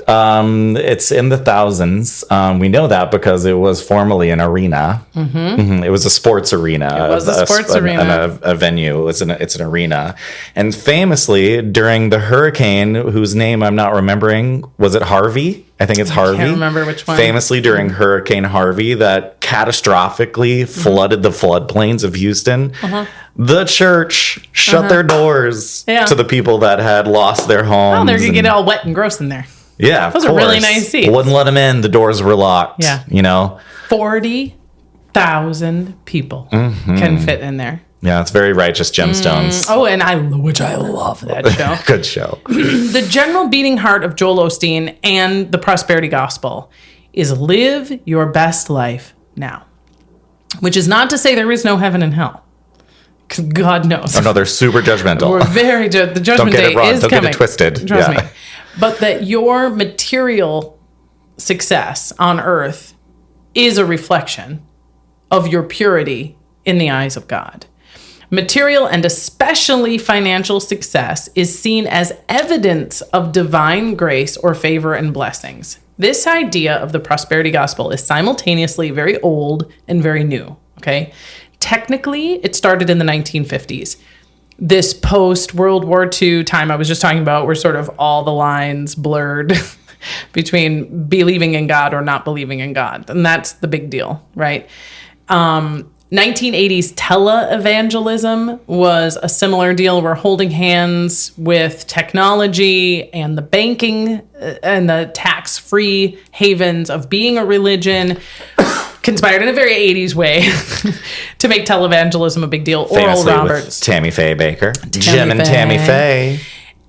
It's in the thousands. We know that because it was formerly an arena. It was a sports arena. It was a sports arena. A venue. It's an arena. And famously, during the hurricane, whose name I'm not remembering, was it Harvey? I think it's Harvey. I can't remember which one. Famously, during Hurricane Harvey, that catastrophically flooded the floodplains of Houston. The church shut their doors to the people that had lost their homes. Oh, they're going to get all wet and gross in there. Yeah, of Those course. are really nice seats. Wouldn't let them in. The doors were locked. Yeah. 40,000 people can fit in there. Yeah, it's very righteous gemstones. Oh, and I love that show. Good show. The general beating heart of Joel Osteen and the prosperity gospel is live your best life now, which is not to say there is no heaven and hell. 'Cause God knows. Oh, no, they're super judgmental. We're very the judgment Don't get day it wrong. is Don't coming. get it twisted. Trust Yeah. me. But that your material success on earth is a reflection of your purity in the eyes of God. Material and especially financial success is seen as evidence of divine grace or favor and blessings. This idea of the prosperity gospel is simultaneously very old and very new, okay? Technically, it started in the 1950s. This post-World War II time I was just talking about, where sort of all the lines blurred between believing in God or not believing in God. And that's the big deal, right? 1980s televangelism was a similar deal. We're holding hands with technology and the banking and the tax-free havens of being a religion conspired in a very 80s way to make televangelism a big deal. Famously Oral with Roberts. Tammy Faye Baker. Jim and Faye. Tammy Faye.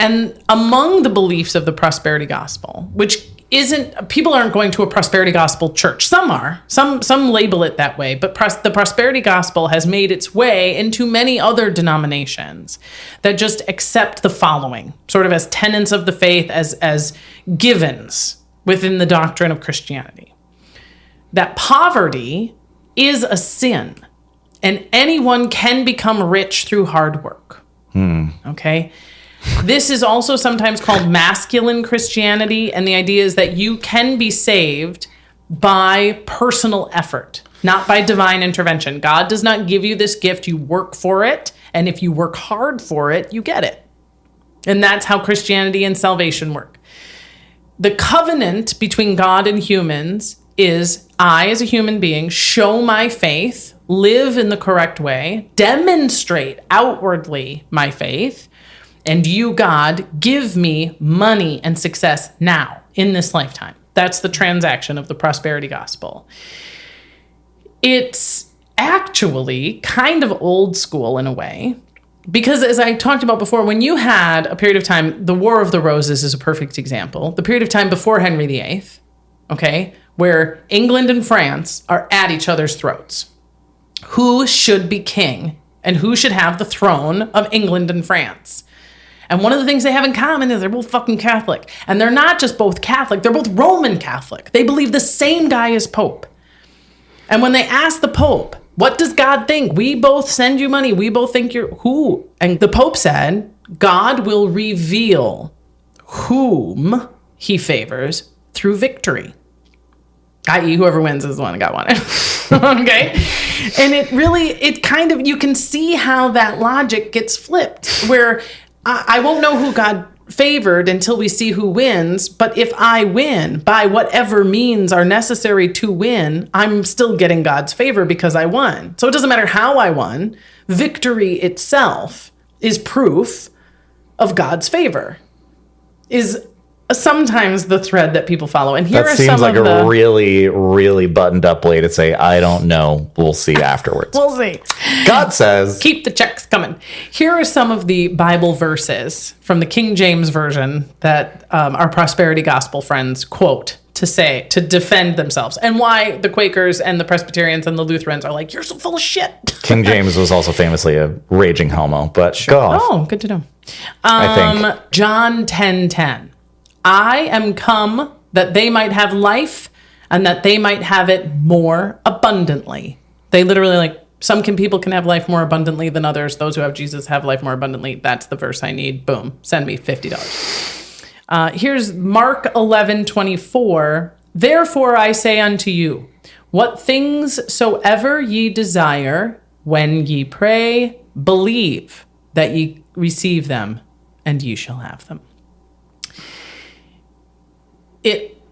And among the beliefs of the prosperity gospel, which isn't, people aren't going to a prosperity gospel church. Some are. Some label it that way. But the prosperity gospel has made its way into many other denominations that just accept the following, sort of as tenets of the faith, as givens within the doctrine of Christianity. That poverty is a sin, and anyone can become rich through hard work. Okay? This is also sometimes called masculine Christianity, and the idea is that you can be saved by personal effort, not by divine intervention. God does not give you this gift, you work for it, and if you work hard for it, you get it. And that's how Christianity and salvation work. The covenant between God and humans is I, as a human being, show my faith, live in the correct way, demonstrate outwardly my faith, and you, God, give me money and success now in this lifetime. That's the transaction of the prosperity gospel. It's actually kind of old school in a way, because as I talked about before, when you had a period of time, the War of the Roses is a perfect example, the period of time before Henry VIII, okay, where England and France are at each other's throats. Who should be king and who should have the throne of England and France? And one of the things they have in common is they're both fucking Catholic. And they're not just both Catholic, they're both Roman Catholic. They believe the same guy is Pope. And when they ask the Pope, what does God think? We both send you money. We both think you're who? And the Pope said, God will reveal whom he favors through victory. I.e., whoever wins is the one that got wanted. Okay? And it kind of, you can see how that logic gets flipped, where I won't know who God favored until we see who wins. But if I win by whatever means are necessary to win, I'm still getting God's favor because I won. So it doesn't matter how I won. Victory itself is proof of God's favor, is sometimes the thread that people follow. And here That are seems some like of a really, really buttoned up way to say, I don't know. We'll see afterwards. We'll see. God says. Keep the checks coming. Here are some of the Bible verses from the King James Version that our prosperity gospel friends quote to defend themselves, and why the Quakers and the Presbyterians and the Lutherans are like, you're so full of shit. King James was also famously a raging homo, but go off. Oh, good to know. I think. John 10:10. I am come that they might have life and that they might have it more abundantly. They literally people can have life more abundantly than others. Those who have Jesus have life more abundantly. That's the verse I need. Boom. Send me $50. Here's Mark 11:24. Therefore I say unto you, what things soever ye desire, when ye pray, believe that ye receive them, and ye shall have them. It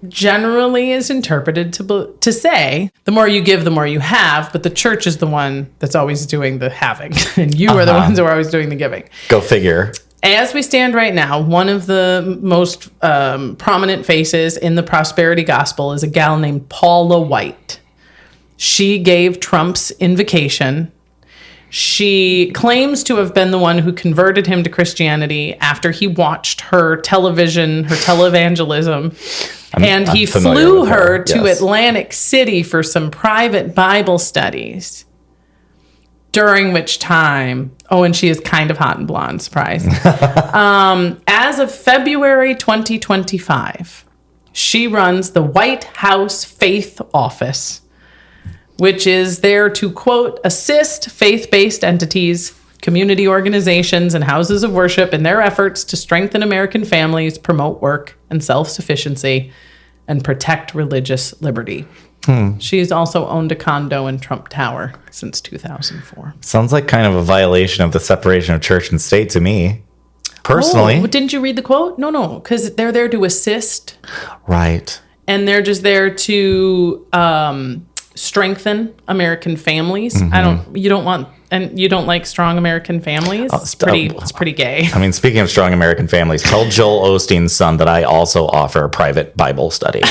generally is interpreted to say, the more you give, the more you have, but the church is the one that's always doing the having, and you are the ones who are always doing the giving. Go figure. As we stand right now, one of the most prominent faces in the prosperity gospel is a gal named Paula White. She gave Trump's invocation. She claims to have been the one who converted him to Christianity after he watched her televangelism. And he flew her to Atlantic City for some private Bible studies. During which time, and she is kind of hot and blonde, surprise. As of February 2025, she runs the White House Faith Office, which is there to, quote, assist faith-based entities, community organizations, and houses of worship in their efforts to strengthen American families, promote work and self-sufficiency, and protect religious liberty. She's also owned a condo in Trump Tower since 2004. Sounds like kind of a violation of the separation of church and state to me, personally. Didn't you read the quote? No, because they're there to assist. Right. And they're just there to strengthen American families. Mm-hmm. You don't like strong American families? It's pretty gay. I mean, speaking of strong American families, tell Joel Osteen's son that I also offer a private Bible study.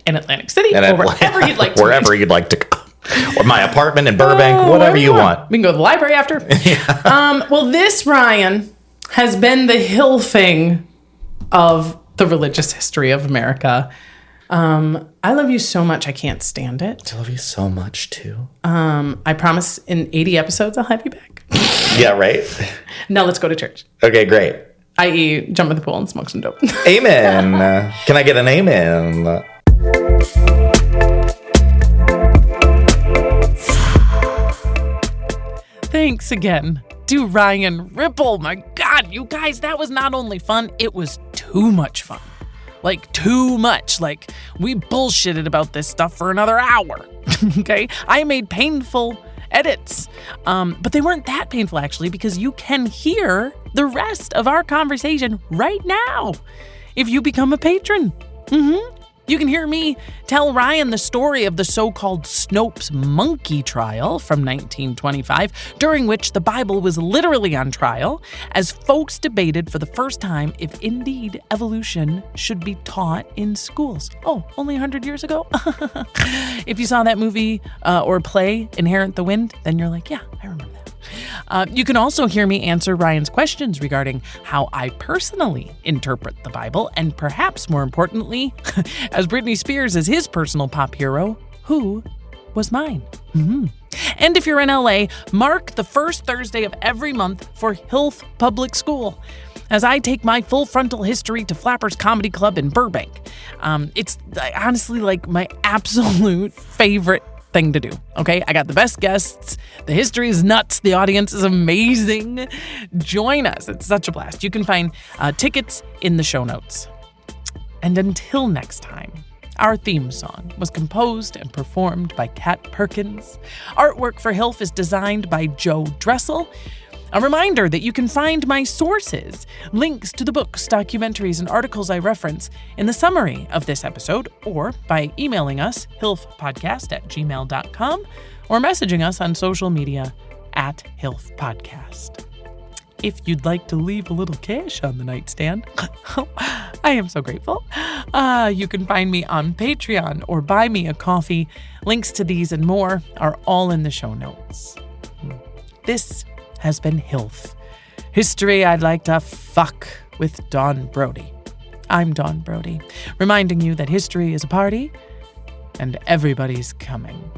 In Atlantic City, or wherever you'd like to. Wherever you'd like to go. Or my apartment in Burbank, whatever you want. We can go to the library after. Yeah. Well, this, Ryan, has been the HILFing of the religious history of America. I love you so much, I can't stand it. I love you so much, too. I promise in 80 episodes I'll have you back. Yeah, right? Now let's go to church. Okay, great. I.e. jump in the pool and smoke some dope. Amen. Can I get an amen? Thanks again to Ryan Ripple. My God, you guys, that was not only fun, it was too much fun. Like, too much. Like, we bullshitted about this stuff for another hour. Okay? I made painful edits. But they weren't that painful, actually, because you can hear the rest of our conversation right now if you become a patron. You can hear me tell Ryan the story of the so-called Snopes monkey trial from 1925, during which the Bible was literally on trial, as folks debated for the first time if indeed evolution should be taught in schools. Oh, only 100 years ago? If you saw that movie or play, Inherent the Wind, then you're like, yeah, I remember that. You can also hear me answer Ryan's questions regarding how I personally interpret the Bible, and perhaps more importantly, as Britney Spears is his personal pop hero, who was mine? And if you're in LA, mark the first Thursday of every month for HILF Public School, as I take my full frontal history to Flappers Comedy Club in Burbank. It's honestly like my absolute favorite thing to do. Okay, I got the best guests. The history is nuts. The audience is amazing. Join us. It's such a blast. You can find tickets in the show notes. And until next time, our theme song was composed and performed by Kat Perkins. Artwork for HILF is designed by Joe Dressel. A reminder that you can find my sources, links to the books, documentaries, and articles I reference in the summary of this episode, or by emailing us, hilfpodcast@gmail.com, or messaging us on social media @hilfpodcast. If you'd like to leave a little cash on the nightstand, I am so grateful. You can find me on Patreon or buy me a coffee. Links to these and more are all in the show notes. This has been HILF, History I'd Like to Fuck with Dawn Brody. I'm Dawn Brody, reminding you that history is a party and everybody's coming.